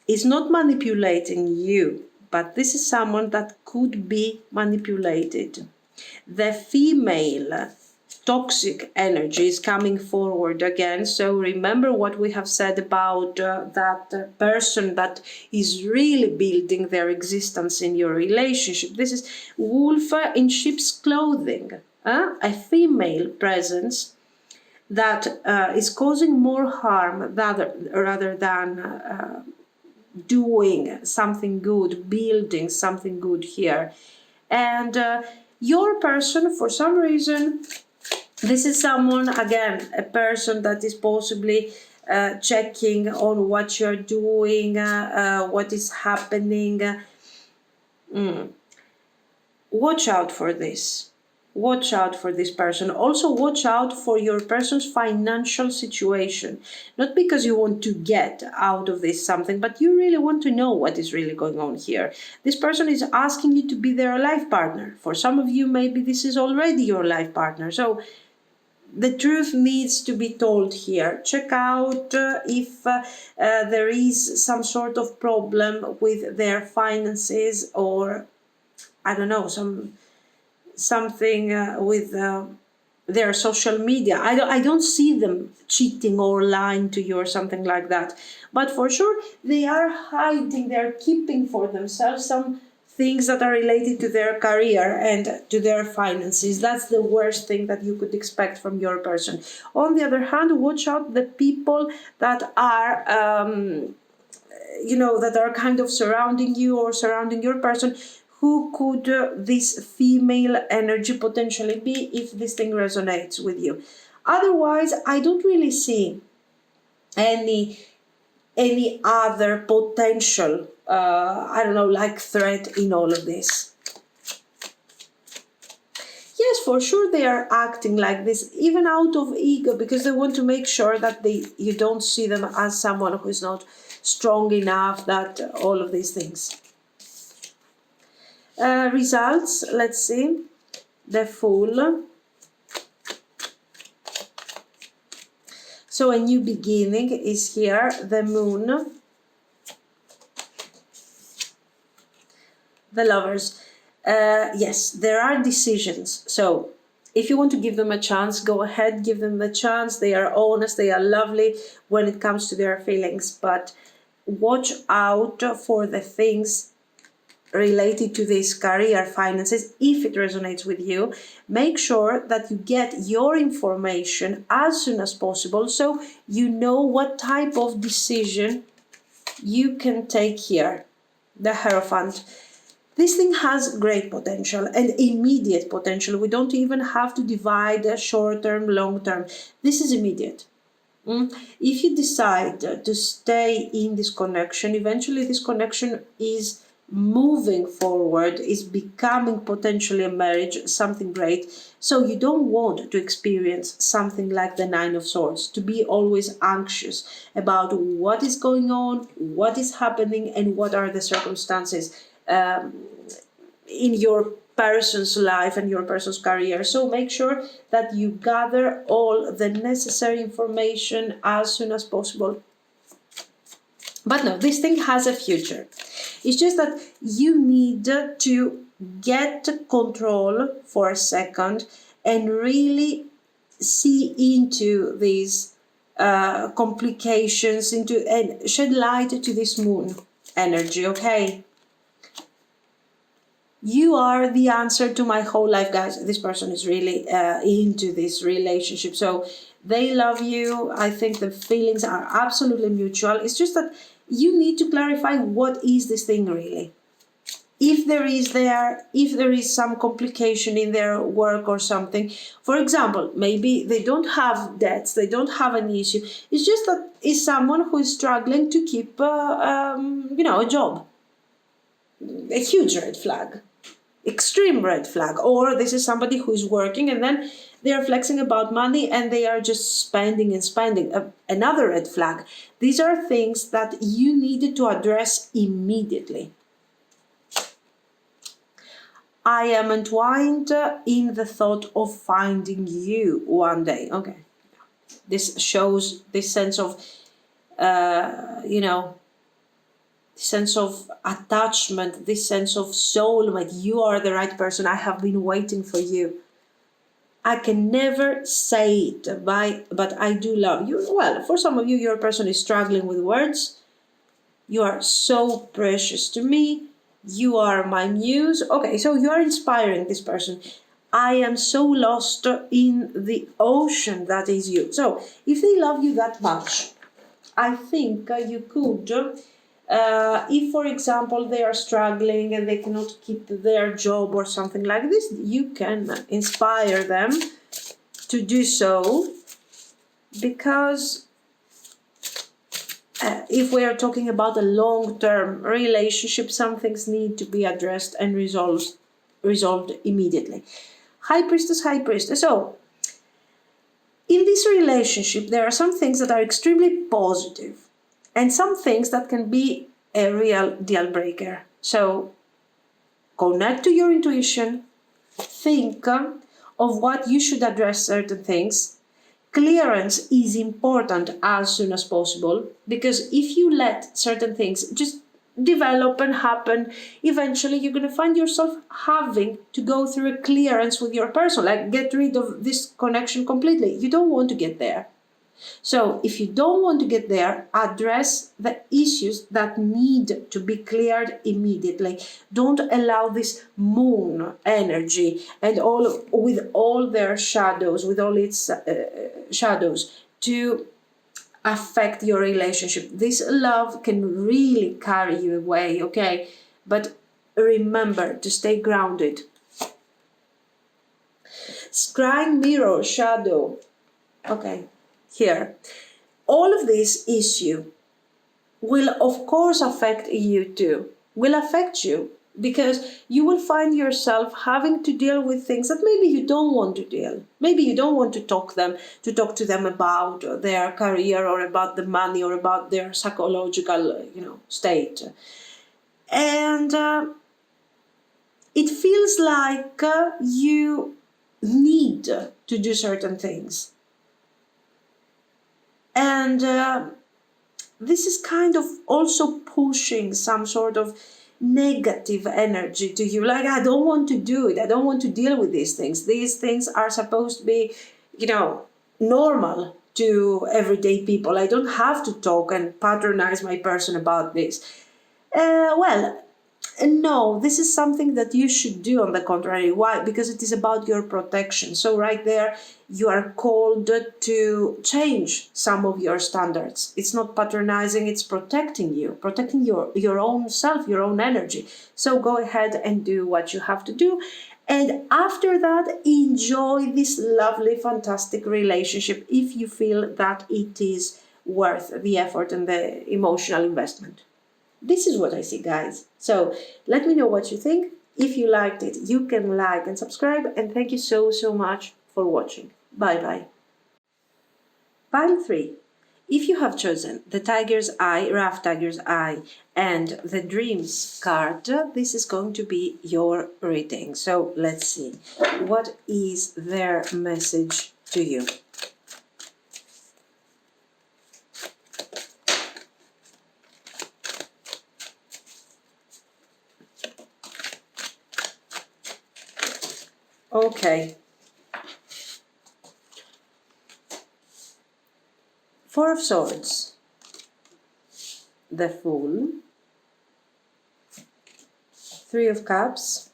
is not manipulating you, but this is someone that could be manipulated. The female toxic energy is coming forward again. So remember what we have said about that person that is really building their existence in your relationship. This is wolf in sheep's clothing, a female presence that is causing more harm rather than doing something good, building something good here. And your person, for some reason, this is someone, again, a person that is possibly checking on what you're doing, what is happening. Watch out for this. Watch out for this person. Also watch out for your person's financial situation. Not because you want to get out of this something, but you really want to know what is really going on here. This person is asking you to be their life partner. For some of you, maybe this is already your life partner. So the truth needs to be told here. Check out if there is some sort of problem with their finances, or I don't know, something with their social media. I don't see them cheating or lying to you or something like that. But for sure, they are hiding, they're keeping for themselves some things that are related to their career and to their finances. That's the worst thing that you could expect from your person. On the other hand, watch out the people that are that are kind of surrounding you or surrounding your person. Who could this female energy potentially be if this thing resonates with you? Otherwise, I don't really see any other potential, threat in all of this. Yes, for sure they are acting like this, even out of ego, because they want to make sure that you don't see them as someone who is not strong enough, that all of these things. Results, let's see. The Fool. So a new beginning is here. The Moon. The Lovers. Yes, there are decisions. So if you want to give them a chance, go ahead, give them the chance. They are honest, they are lovely when it comes to their feelings. But watch out for the things related to this career, finances. If it resonates with you, make sure that you get your information as soon as possible so you know what type of decision you can take here. The Hierophant. This thing has great potential and immediate potential. We don't even have to divide short term, long term. This is immediate. If you decide to stay in this connection, eventually this connection is moving forward, is becoming potentially a marriage, something great. So you don't want to experience something like the Nine of Swords, to be always anxious about what is going on, what is happening, and what are the circumstances in your person's life and your person's career. So make sure that you gather all the necessary information as soon as possible. But no, this thing has a future. It's just that you need to get control for a second and really see into these complications, and shed light to this moon energy, okay? You are the answer to my whole life, guys. This person is really into this relationship. So they love you. I think the feelings are absolutely mutual. It's just that you need to clarify what is this thing really. If there is some complication in their work or something, for example, maybe they don't have debts, they don't have an issue. It's just that it's someone who is struggling to keep, a job. A huge red flag. Extreme red flag. Or this is somebody who is working and then they are flexing about money and they are just spending and spending. Another red flag. These are things that you needed to address immediately. I am entwined in the thought of finding you one day. Okay. This shows this sense of, sense of attachment, this sense of soulmate. You are the right person. I have been waiting for you. I can never say it, but I do love you. Well, for some of you, your person is struggling with words. You are so precious to me. You are my muse. Okay, so you are inspiring this person. I am so lost in the ocean that is you. So if they love you that much, I think you could, if, for example, they are struggling and they cannot keep their job or something like this, you can inspire them to do so, because if we are talking about a long-term relationship, some things need to be addressed and resolved immediately. High Priestess, High Priestess. So, in this relationship, there are some things that are extremely positive and some things that can be a real deal breaker. So, connect to your intuition, think of what you should address certain things. Clearance is important as soon as possible, because if you let certain things just develop and happen, eventually you're going to find yourself having to go through a clearance with your person, like get rid of this connection completely. You don't want to get there. So if you don't want to get there, address the issues that need to be cleared immediately. Don't allow this moon energy and with all their shadows, with all its shadows, to affect your relationship. This love can really carry you away, okay? But remember to stay grounded. Scrying mirror shadow. Okay. Here, all of this issue will of course affect you too, will affect you, because you will find yourself having to deal with things that maybe you don't want to deal. Maybe you don't want to talk to them about their career or about the money or about their psychological, state. And it feels like you need to do certain things. And this is kind of also pushing some sort of negative energy to you. Like, I don't want to do it. I don't want to deal with these things. These things are supposed to be, normal to everyday people. I don't have to talk and patronize my person about this. Well, no, this is something that you should do, on the contrary. Why? Because it is about your protection. So right there, you are called to change some of your standards. It's not patronizing, it's protecting you, protecting your own self, your own energy. So go ahead and do what you have to do. And after that, enjoy this lovely, fantastic relationship if you feel that it is worth the effort and the emotional investment. This is what I see, guys. So let me know what you think. If you liked it, you can like and subscribe. And thank you so, so much for watching. Bye-bye. Pile 3. If you have chosen the Tiger's Eye, Rough Tiger's Eye, and the Dreams card, this is going to be your reading. So let's see. What is their message to you? Okay. Four of Swords, the Fool, Three of Cups,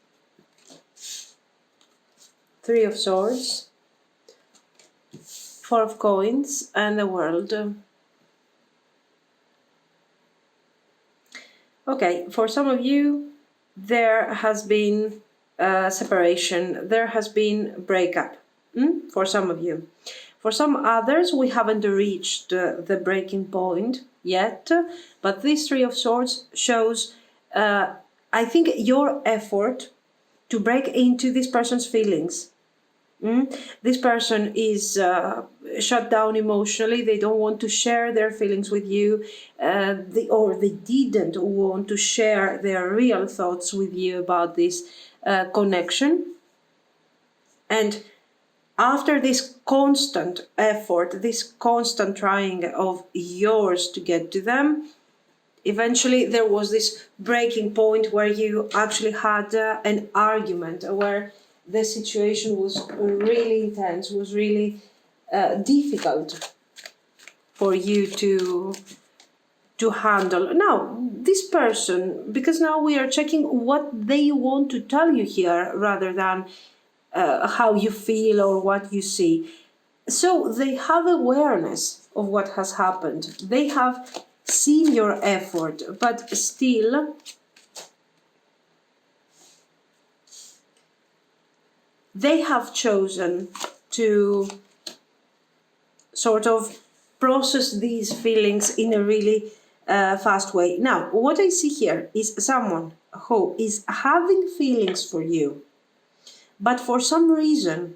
Three of Swords, Four of Coins, and the World. Okay, for some of you, there has been separation, there has been breakup, for some of you. For some others, we haven't reached the breaking point yet, but this Three of Swords shows, I think, your effort to break into this person's feelings. This person is shut down emotionally. They don't want to share their feelings with you, or they didn't want to share their real thoughts with you about this connection. And after this constant effort, this constant trying of yours to get to them, eventually there was this breaking point where you actually had an argument, where the situation was really intense, was really difficult for you to handle. Now, this person, because now we are checking what they want to tell you here rather than how you feel or what you see. So they have awareness of what has happened. They have seen your effort, but still they have chosen to sort of process these feelings in a really fast way. Now, what I see here is someone who is having feelings for you, but for some reason,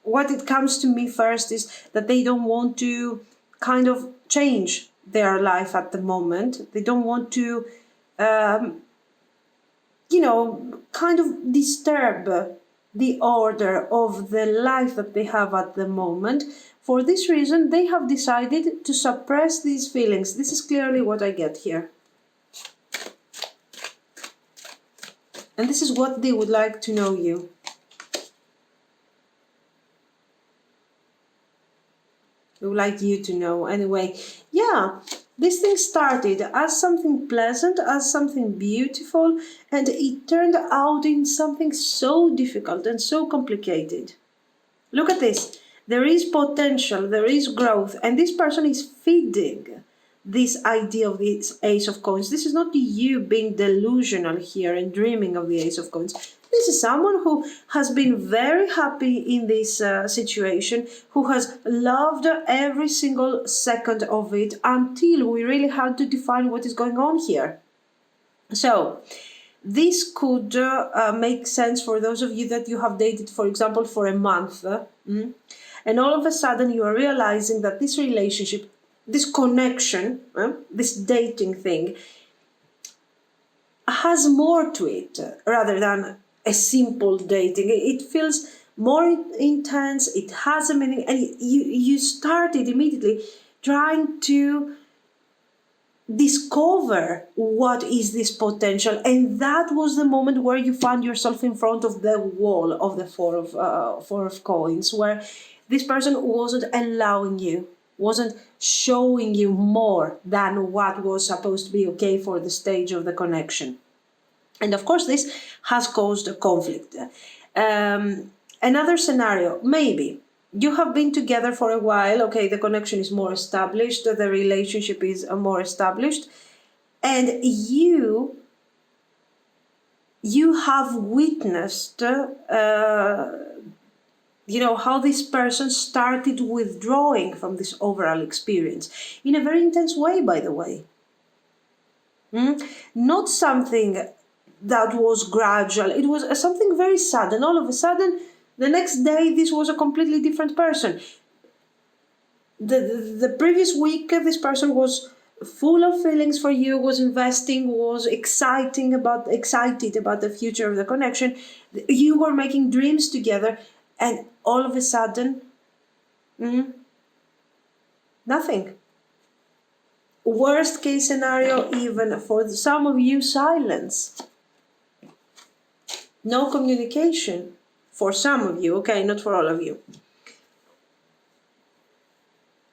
what it comes to me first is that they don't want to kind of change their life at the moment. They don't want to, kind of disturb the order of the life that they have at the moment. For this reason, they have decided to suppress these feelings. This is clearly what I get here. And this is what they would like to know you. They would like you to know. Anyway, yeah, this thing started as something pleasant, as something beautiful, and it turned out in something so difficult and so complicated. Look at this. There is potential, there is growth, and this person is feeding this idea of this Ace of Coins. This is not you being delusional here and dreaming of the Ace of Coins. This is someone who has been very happy in this situation, who has loved every single second of it until we really had to define what is going on here. So, this could make sense for those of you that you have dated, for example, for a month. And all of a sudden you are realizing that this relationship, this connection, this dating thing, has more to it rather than a simple dating. It feels more intense, it has a meaning, and you started immediately trying to discover what is this potential. And that was the moment where you found yourself in front of the wall of the four of coins, where this person wasn't allowing you, wasn't showing you more than what was supposed to be okay for the stage of the connection. And of course, this has caused a conflict. Another scenario, maybe you have been together for a while, okay, the connection is more established, the relationship is more established, and you have witnessed, how this person started withdrawing from this overall experience in a very intense way, by the way. Not something that was gradual, it was something very sudden. All of a sudden, the next day, this was a completely different person. The previous week, this person was full of feelings for you, was investing, was excited about the future of the connection. You were making dreams together, and all of a sudden, nothing. Worst case scenario, even for some of you, silence. No communication. For some of you, okay, not for all of you.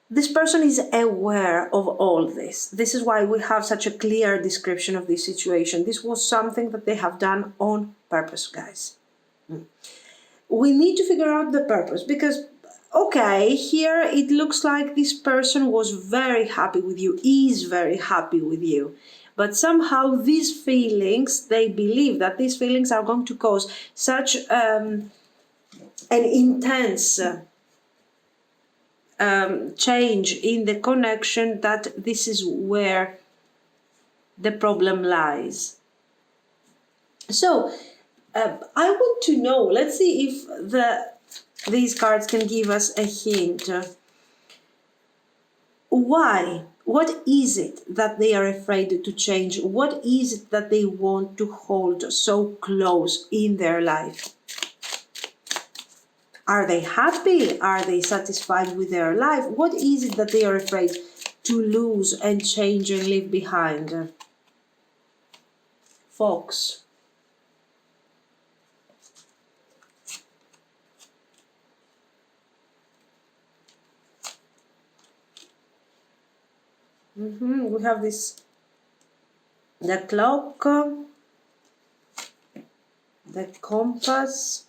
This person is aware of all this. This is why we have such a clear description of this situation. This was something that they have done on purpose, guys. We need to figure out the purpose, because, okay, here it looks like this person was very happy with you, is very happy with you. But somehow these feelings, they believe that these feelings are going to cause such an intense change in the connection that this is where the problem lies. So I want to know, let's see if these cards can give us a hint. Why? What is it that they are afraid to change? What is it that they want to hold so close in their life? Are they happy? Are they satisfied with their life? What is it that they are afraid to lose and change and leave behind? Fox. We have the clock, the compass,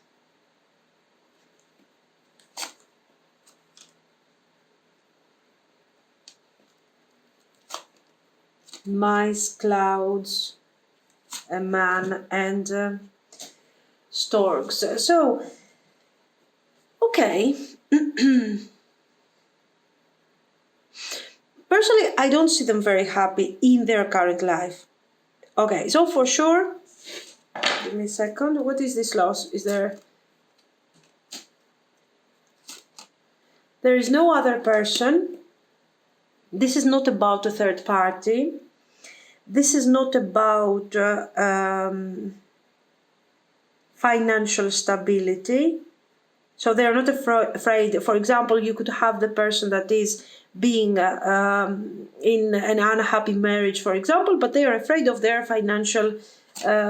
mice, clouds, a man, and storks. So, okay. Personally, I don't see them very happy in their current life. Okay, so for sure, give me a second. What is this loss? There is no other person. This is not about a third party. This is not about financial stability. So they are not afraid. For example, you could have the person that is being in an unhappy marriage, for example, but they are afraid of their financial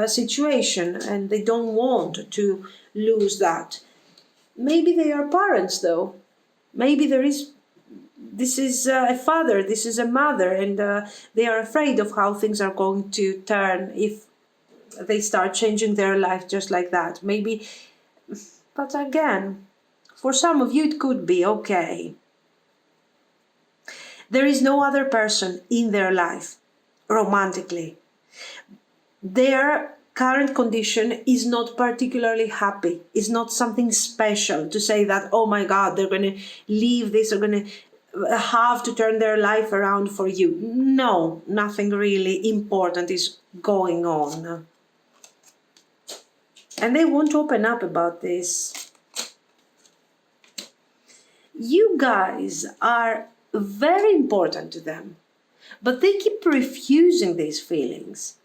situation and they don't want to lose that. Maybe they are parents, though. Maybe this is a father, this is a mother, and they are afraid of how things are going to turn if they start changing their life just like that. Maybe, but again, for some of you it could be okay. There is no other person in their life, romantically. Their current condition is not particularly happy. It's not something special to say that, oh my God, they're going to leave this, they're going to have to turn their life around for you. No, nothing really important is going on. And they won't open up about this. You guys are very important to them, but they keep refusing these feelings.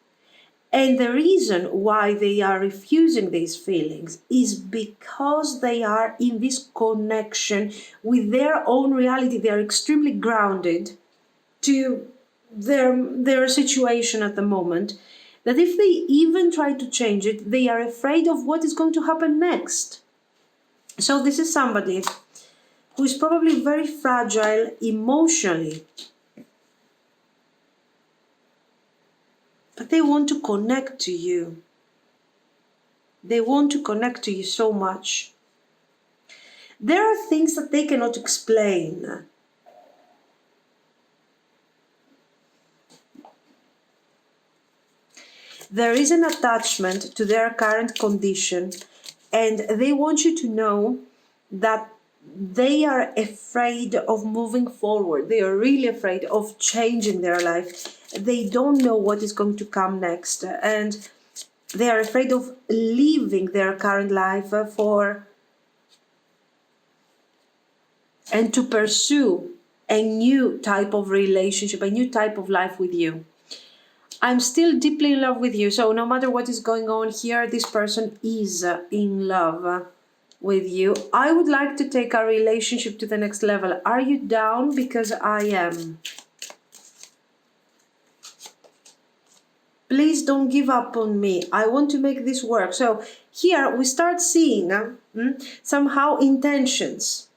And the reason why they are refusing these feelings is because they are in this connection with their own reality. They are extremely grounded to their situation at the moment, that if they even try to change it, they are afraid of what is going to happen next. So this is somebody who is probably very fragile emotionally, but they want to connect to you. They want to connect to you so much. There are things that they cannot explain. There is an attachment to their current condition, and they want you to know that they are afraid of moving forward. They are really afraid of changing their life. They don't know what is going to come next, and they are afraid of leaving their current life and to pursue a new type of relationship, a new type of life with you. I'm still deeply in love with you, so no matter what is going on here, this person is in love with you. I would like to take our relationship to the next level. Are you down? Because I am. Please don't give up on me. I want to make this work. So here we start seeing somehow intentions.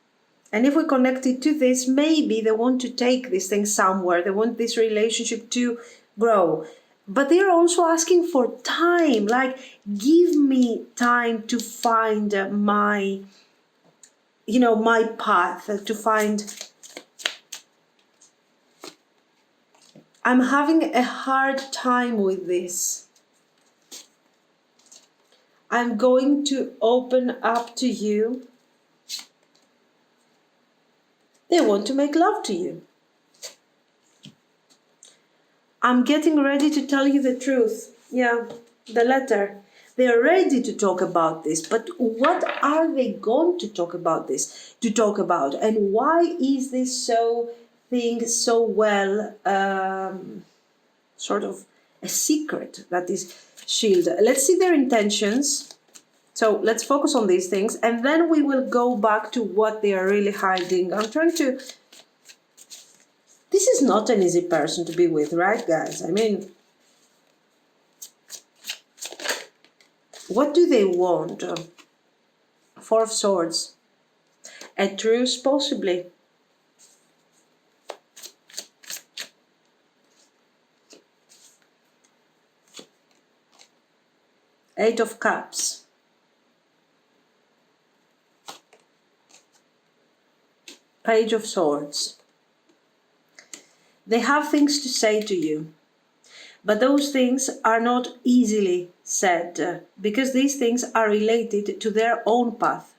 And if we connect it to this, maybe they want to take this thing somewhere. They want this relationship to grow. But they're also asking for time. Like, give me time to find my path, to find... I'm having a hard time with this. I'm going to open up to you. They want to make love to you. I'm getting ready to tell you the truth. Yeah, the letter. They are ready to talk about this, but what are they going to talk about this? And why is this thing so well, sort of a secret that is shielded? Let's see their intentions. So let's focus on these things, and then we will go back to what they are really hiding. I'm trying to... This is not an easy person to be with, right, guys? I mean, what do they want? Four of Swords. A truce, possibly. Eight of Cups. Page of Swords. They have things to say to you, but those things are not easily said because these things are related to their own path,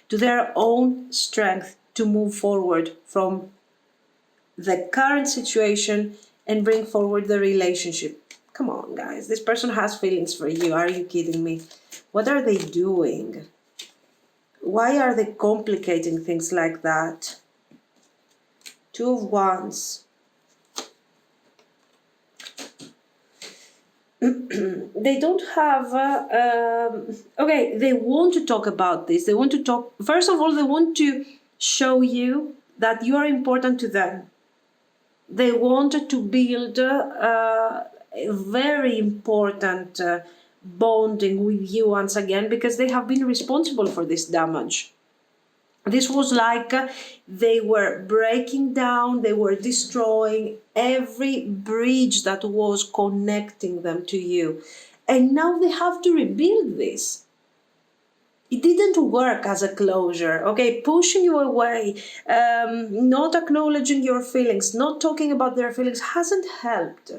to their own strength to move forward from the current situation and bring forward the relationship. Come on, guys. This person has feelings for you. Are you kidding me? What are they doing? Why are they complicating things like that? Two of Wands. They don't have... okay, they want to talk about this. They want to talk... First of all, they want to show you that you are important to them. They want to build a very important bonding with you once again, because they have been responsible for this damage. This was like they were breaking down, they were destroying every bridge that was connecting them to you. And now they have to rebuild this. It didn't work as a closure, okay? Pushing you away, not acknowledging your feelings, not talking about their feelings hasn't helped.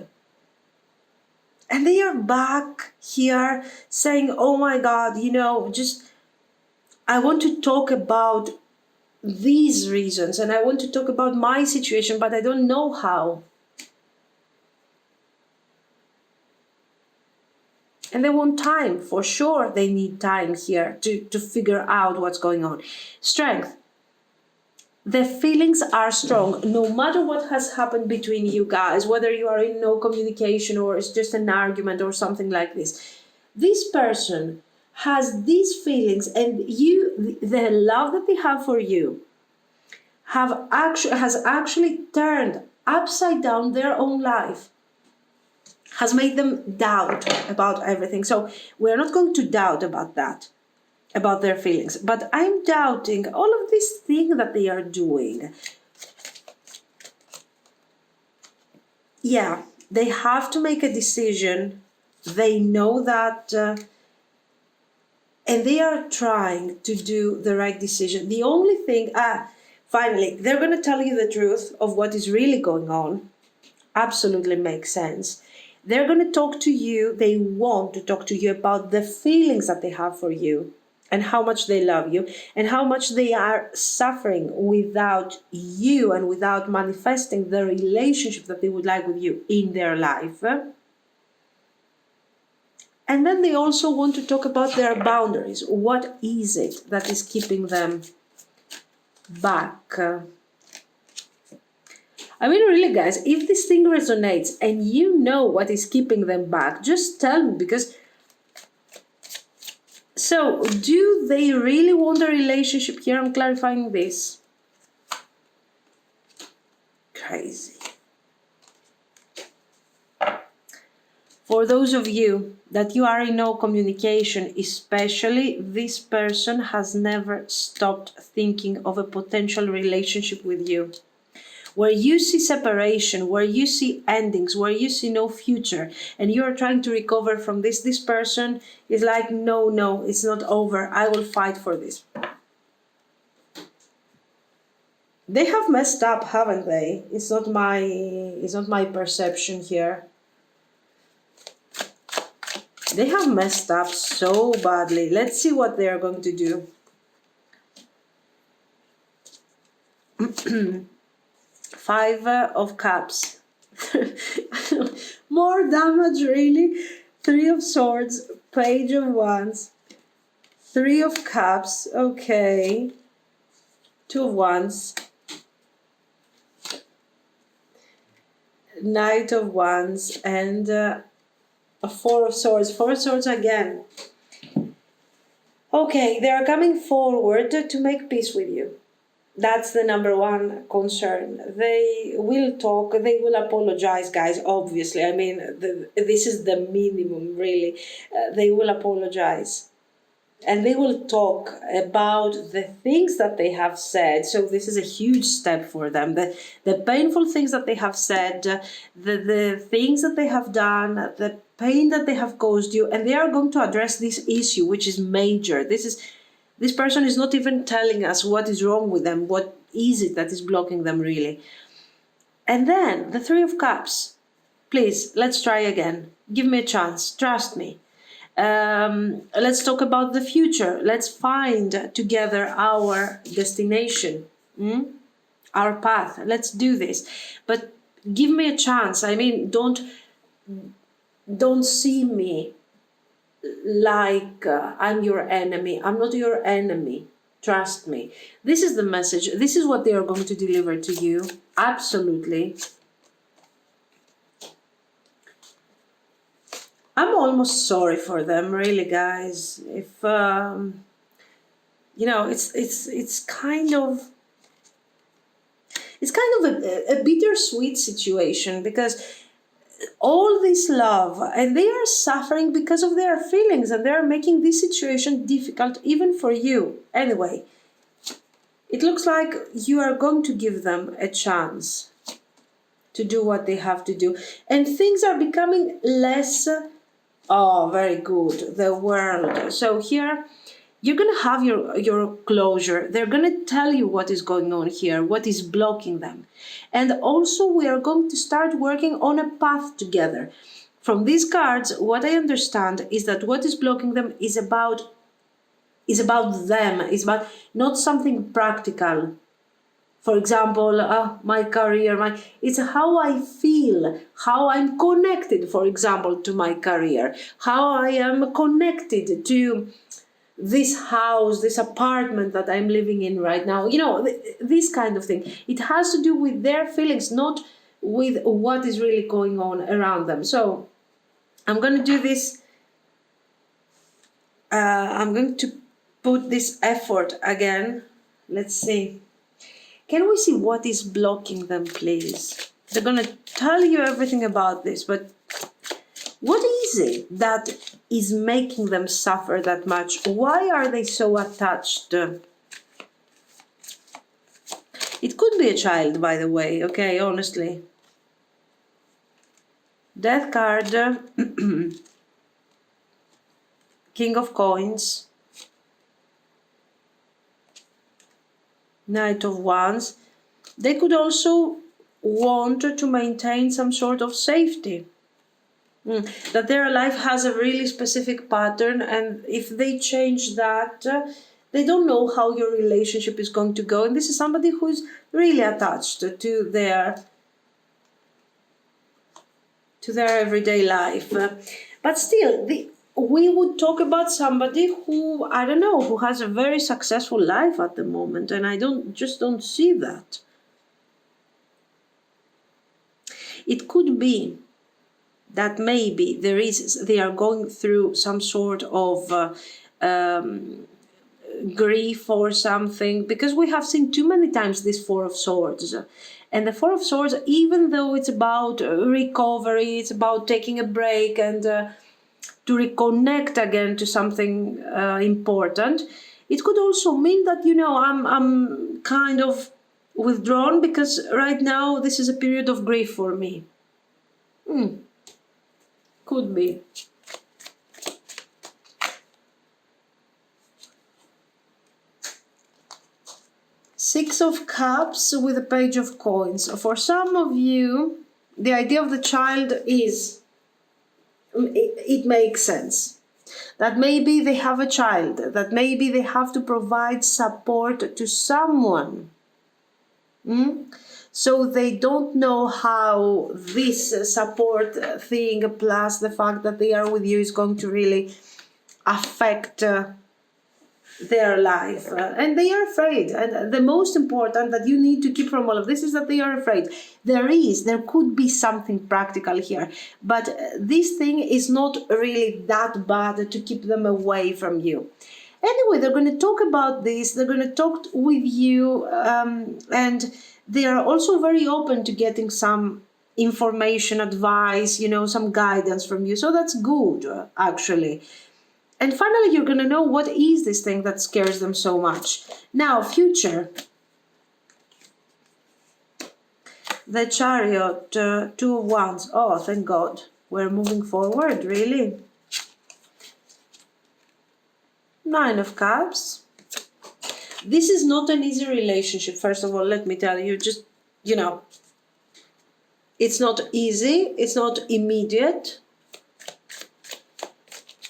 And they are back here saying, oh my God, I want to talk about these reasons and I want to talk about my situation, but I don't know how. And they want time, for sure. They need time here to figure out what's going on. Strength. The feelings are strong, no matter what has happened between you guys, whether you are in no communication or it's just an argument or something like this. This person has these feelings, and the love that they have for you has actually turned upside down their own life, has made them doubt about everything. So we're not going to doubt about that, about their feelings, but I'm doubting all of these things that they are doing. Yeah, they have to make a decision. They know that, and they are trying to do the right decision. The only thing, finally, they're going to tell you the truth of what is really going on. Absolutely makes sense. They're going to talk to you. They want to talk to you about the feelings that they have for you and how much they love you and how much they are suffering without you and without manifesting the relationship that they would like with you in their life. And then they also want to talk about their boundaries. What is it that is keeping them back? I mean, really, guys, if this thing resonates and you know what is keeping them back, just tell me, because... So, do they really want a relationship here? I'm clarifying this. Crazy. For those of you that you are in no communication, especially, this person has never stopped thinking of a potential relationship with you. Where you see separation, where you see endings, where you see no future, and you are trying to recover from this person is like, no, it's not over. I will fight for this. They have messed up, haven't they? It's not my perception here. They have messed up so badly. Let's see what they are going to do. Five of Cups. More damage, really. Three of Swords, Page of Wands, Three of Cups, okay. Two of Wands, Knight of Wands, and a Four of Swords. Four of Swords again. Okay, they are coming forward to make peace with you. That's the number one concern. They will talk, they will apologize, guys, obviously. I mean, this is the minimum, really. They will apologize. And they will talk about the things that they have said. So this is a huge step for them. The painful things that they have said, the things that they have done, the pain that they have caused you. And they are going to address this issue, which is major. This person is not even telling us what is wrong with them. What is it that is blocking them, really? And then the Three of Cups. Please, let's try again. Give me a chance. Trust me. Let's talk about the future. Let's find together our destination, our path. Let's do this. But give me a chance. I mean, don't see me like I'm your enemy. I'm not your enemy. Trust me. This is the message. This is what they are going to deliver to you. Absolutely. I'm almost sorry for them, really, guys. If it's kind of a bittersweet situation, because all this love, and they are suffering because of their feelings, and they are making this situation difficult even for you. Anyway, it looks like you are going to give them a chance to do what they have to do, and things are becoming less. Oh, very good. The World. So here, you're going to have your closure. They're going to tell you what is going on here, what is blocking them. And also, we are going to start working on a path together. From these cards, what I understand is that what is blocking them is about them. It's about not something practical. For example, my career, it's how I feel, how I'm connected, for example, to my career, how I am connected to this house, this apartment that I'm living in right now. You know, this kind of thing. It has to do with their feelings, not with what is really going on around them. So I'm going to do this. I'm going to put this effort again. Let's see. Can we see what is blocking them, please? They're going to tell you everything about this, but what is it that is making them suffer that much? Why are they so attached? It could be a child, by the way, okay, honestly. Death card, King of Coins, Knight of Wands. They could also want to maintain some sort of safety. That their life has a really specific pattern, and if they change that, they don't know how your relationship is going to go. And this is somebody who's really attached to their everyday life. But still, we would talk about somebody who, I don't know, who has a very successful life at the moment, and I just don't see that. It could be that maybe they are going through some sort of grief or something, because we have seen too many times this Four of Swords. And the Four of Swords, even though it's about recovery, it's about taking a break and to reconnect again to something important, it could also mean that, I'm kind of withdrawn because right now this is a period of grief for me. Could be. Six of Cups with a Page of Coins. For some of you, the idea of the child it makes sense. That maybe they have a child, that maybe they have to provide support to someone. So they don't know how this support thing, plus the fact that they are with you, is going to really affect their life. And they are afraid. And the most important that you need to keep from all of this is that they are afraid. There could be something practical here, but this thing is not really that bad to keep them away from you. Anyway, they're going to talk about this. They're going to talk with you, and they are also very open to getting some information, advice, some guidance from you. So that's good, actually. And finally, you're going to know what is this thing that scares them so much. Now, future. The Chariot, Two of Wands. Oh, thank God. We're moving forward, really. Nine of Cups. This is not an easy relationship, first of all, let me tell you. Just, it's not easy. It's not immediate.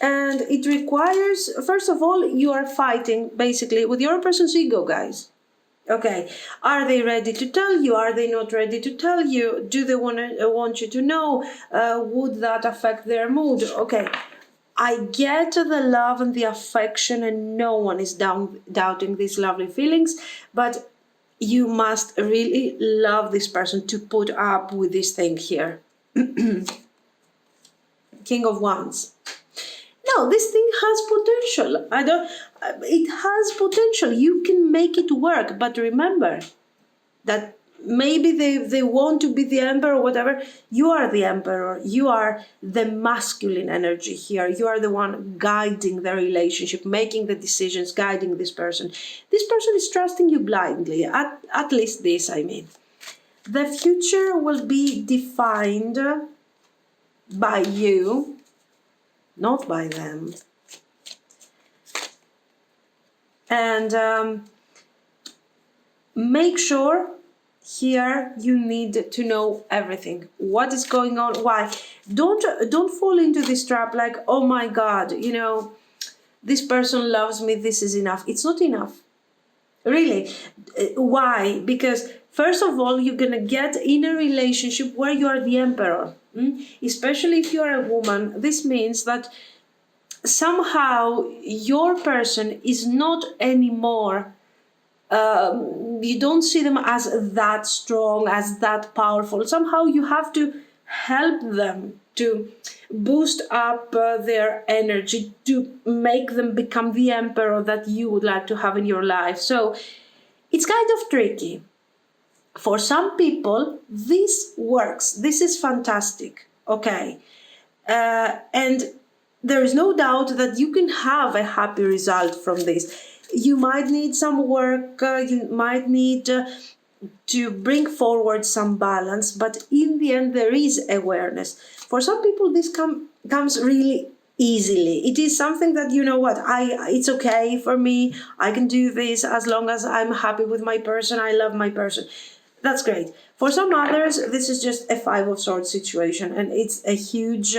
And it requires, first of all, you are fighting basically with your person's ego, guys. Okay, are they ready to tell you? Are they not ready to tell you? Do they want you to know? Would that affect their mood? Okay, I get the love and the affection, and no one is doubting these lovely feelings, but you must really love this person to put up with this thing here. King of Wands. No, this thing has potential. It has potential. You can make it work. But remember that maybe they want to be the emperor or whatever. You are the emperor. You are the masculine energy here. You are the one guiding the relationship, making the decisions, guiding this person. This person is trusting you blindly. At least this, I mean. The future will be defined by you, not by them. And make sure here you need to know everything. What is going on? Why? Don't fall into this trap like, oh my God, this person loves me, this is enough. It's not enough. Really. Why? Because first of all, you're going to get in a relationship where you are the emperor. Especially if you're a woman. This means that somehow your person is not anymore, you don't see them as that strong, as that powerful. Somehow you have to help them to boost up their energy, to make them become the emperor that you would like to have in your life. So it's kind of tricky. For some people, this works. This is fantastic. Okay. And there is no doubt that you can have a happy result from this. You might need some work, you might need to bring forward some balance, but in the end, there is awareness. For some people, this comes really easily. It is something that, you know what, it's okay for me. I can do this as long as I'm happy with my person. I love my person. That's great. For some others, this is just a Five of Swords situation, and it's a huge,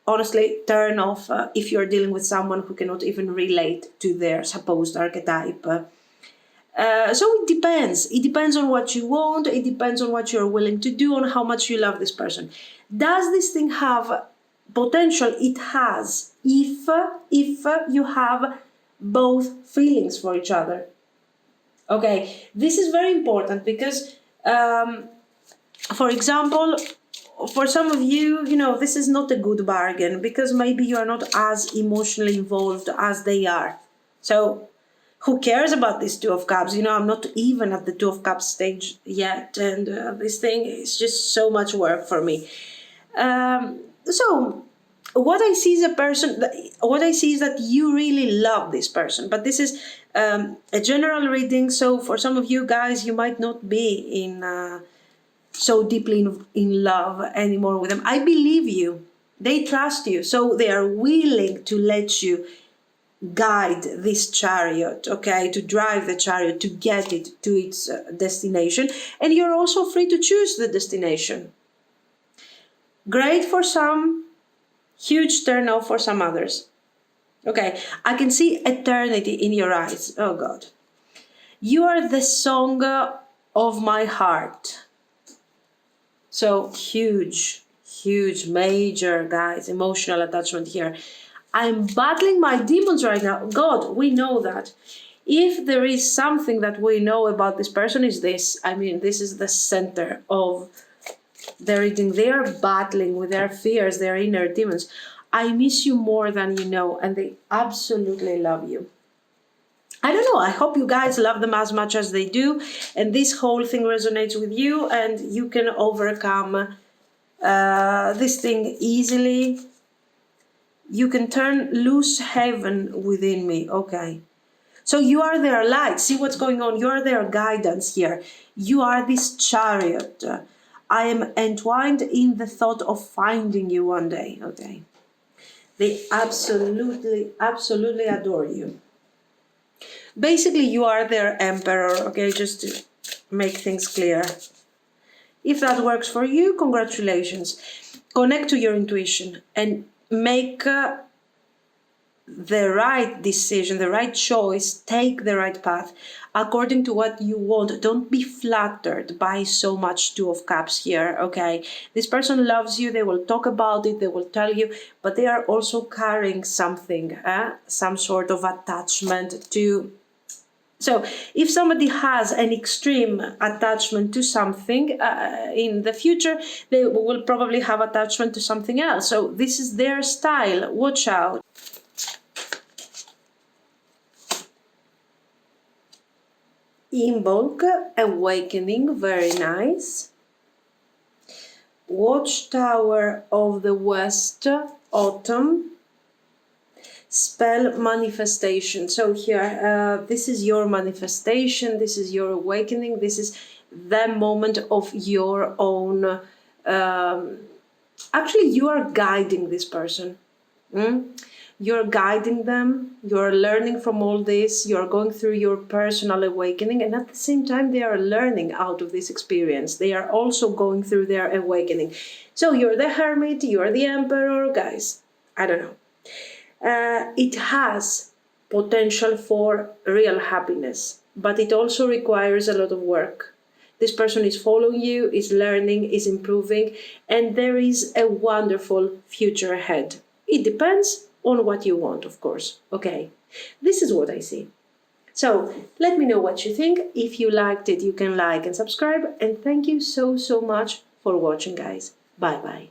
honestly, turn off if you're dealing with someone who cannot even relate to their supposed archetype. So it depends. It depends on what you want. It depends on what you're willing to do, on how much you love this person. Does this thing have potential? It has. If you have both feelings for each other. Okay, this is very important because, for example, for some of you, this is not a good bargain because maybe you are not as emotionally involved as they are. So who cares about this Two of Cups? I'm not even at the Two of Cups stage yet, and this thing is just so much work for me. So what I see is that you really love this person, but this is a general reading. So for some of you guys, you might not be so deeply in love anymore with them. I believe you. They trust you, so they are willing to let you guide this chariot, okay, to drive the chariot, to get it to its destination. And you're also free to choose the destination. Great for some, huge turn off for some others. Okay, I can see eternity in your eyes. Oh God. You are the song of my heart. So huge, major, guys, emotional attachment here. I'm battling my demons right now. God, we know that. If there is something that we know about this person, is this. I mean, this is the center of the reading. They are battling with their fears, their inner demons. I miss you more than you know, and they absolutely love you. I don't know, I hope you guys love them as much as they do, and this whole thing resonates with you, and you can overcome this thing easily. You can turn loose heaven within me. Okay. So you are their light. See what's going on. You are their guidance here. You are this chariot. I am entwined in the thought of finding you one day. Okay. They absolutely adore you. Basically, you are their emperor. Okay, just to make things clear. If that works for you, congratulations. Connect to your intuition and make the right decision, the right choice, take the right path according to what you want. Don't be flattered by so much Two of Cups here, okay? This person loves you, they will talk about it, they will tell you, but they are also carrying something, some sort of attachment to. So if somebody has an extreme attachment to something in the future, they will probably have attachment to something else. So this is their style. Watch out. Invoke, awakening, very nice. Watchtower of the West, autumn. Spell, manifestation. So here, this is your manifestation, this is your awakening, this is the moment of your own. Actually, you are guiding this person. You're guiding them, you're learning from all this, you're going through your personal awakening, and at the same time, they are learning out of this experience. They are also going through their awakening. So you're the hermit, you're the emperor, guys. I don't know. It has potential for real happiness, but it also requires a lot of work. This person is following you, is learning, is improving, and there is a wonderful future ahead. It depends on what you want, of course. Okay, this is what I see. So let me know what you think. If you liked it, you can like and subscribe. And thank you so much for watching, guys. Bye-bye.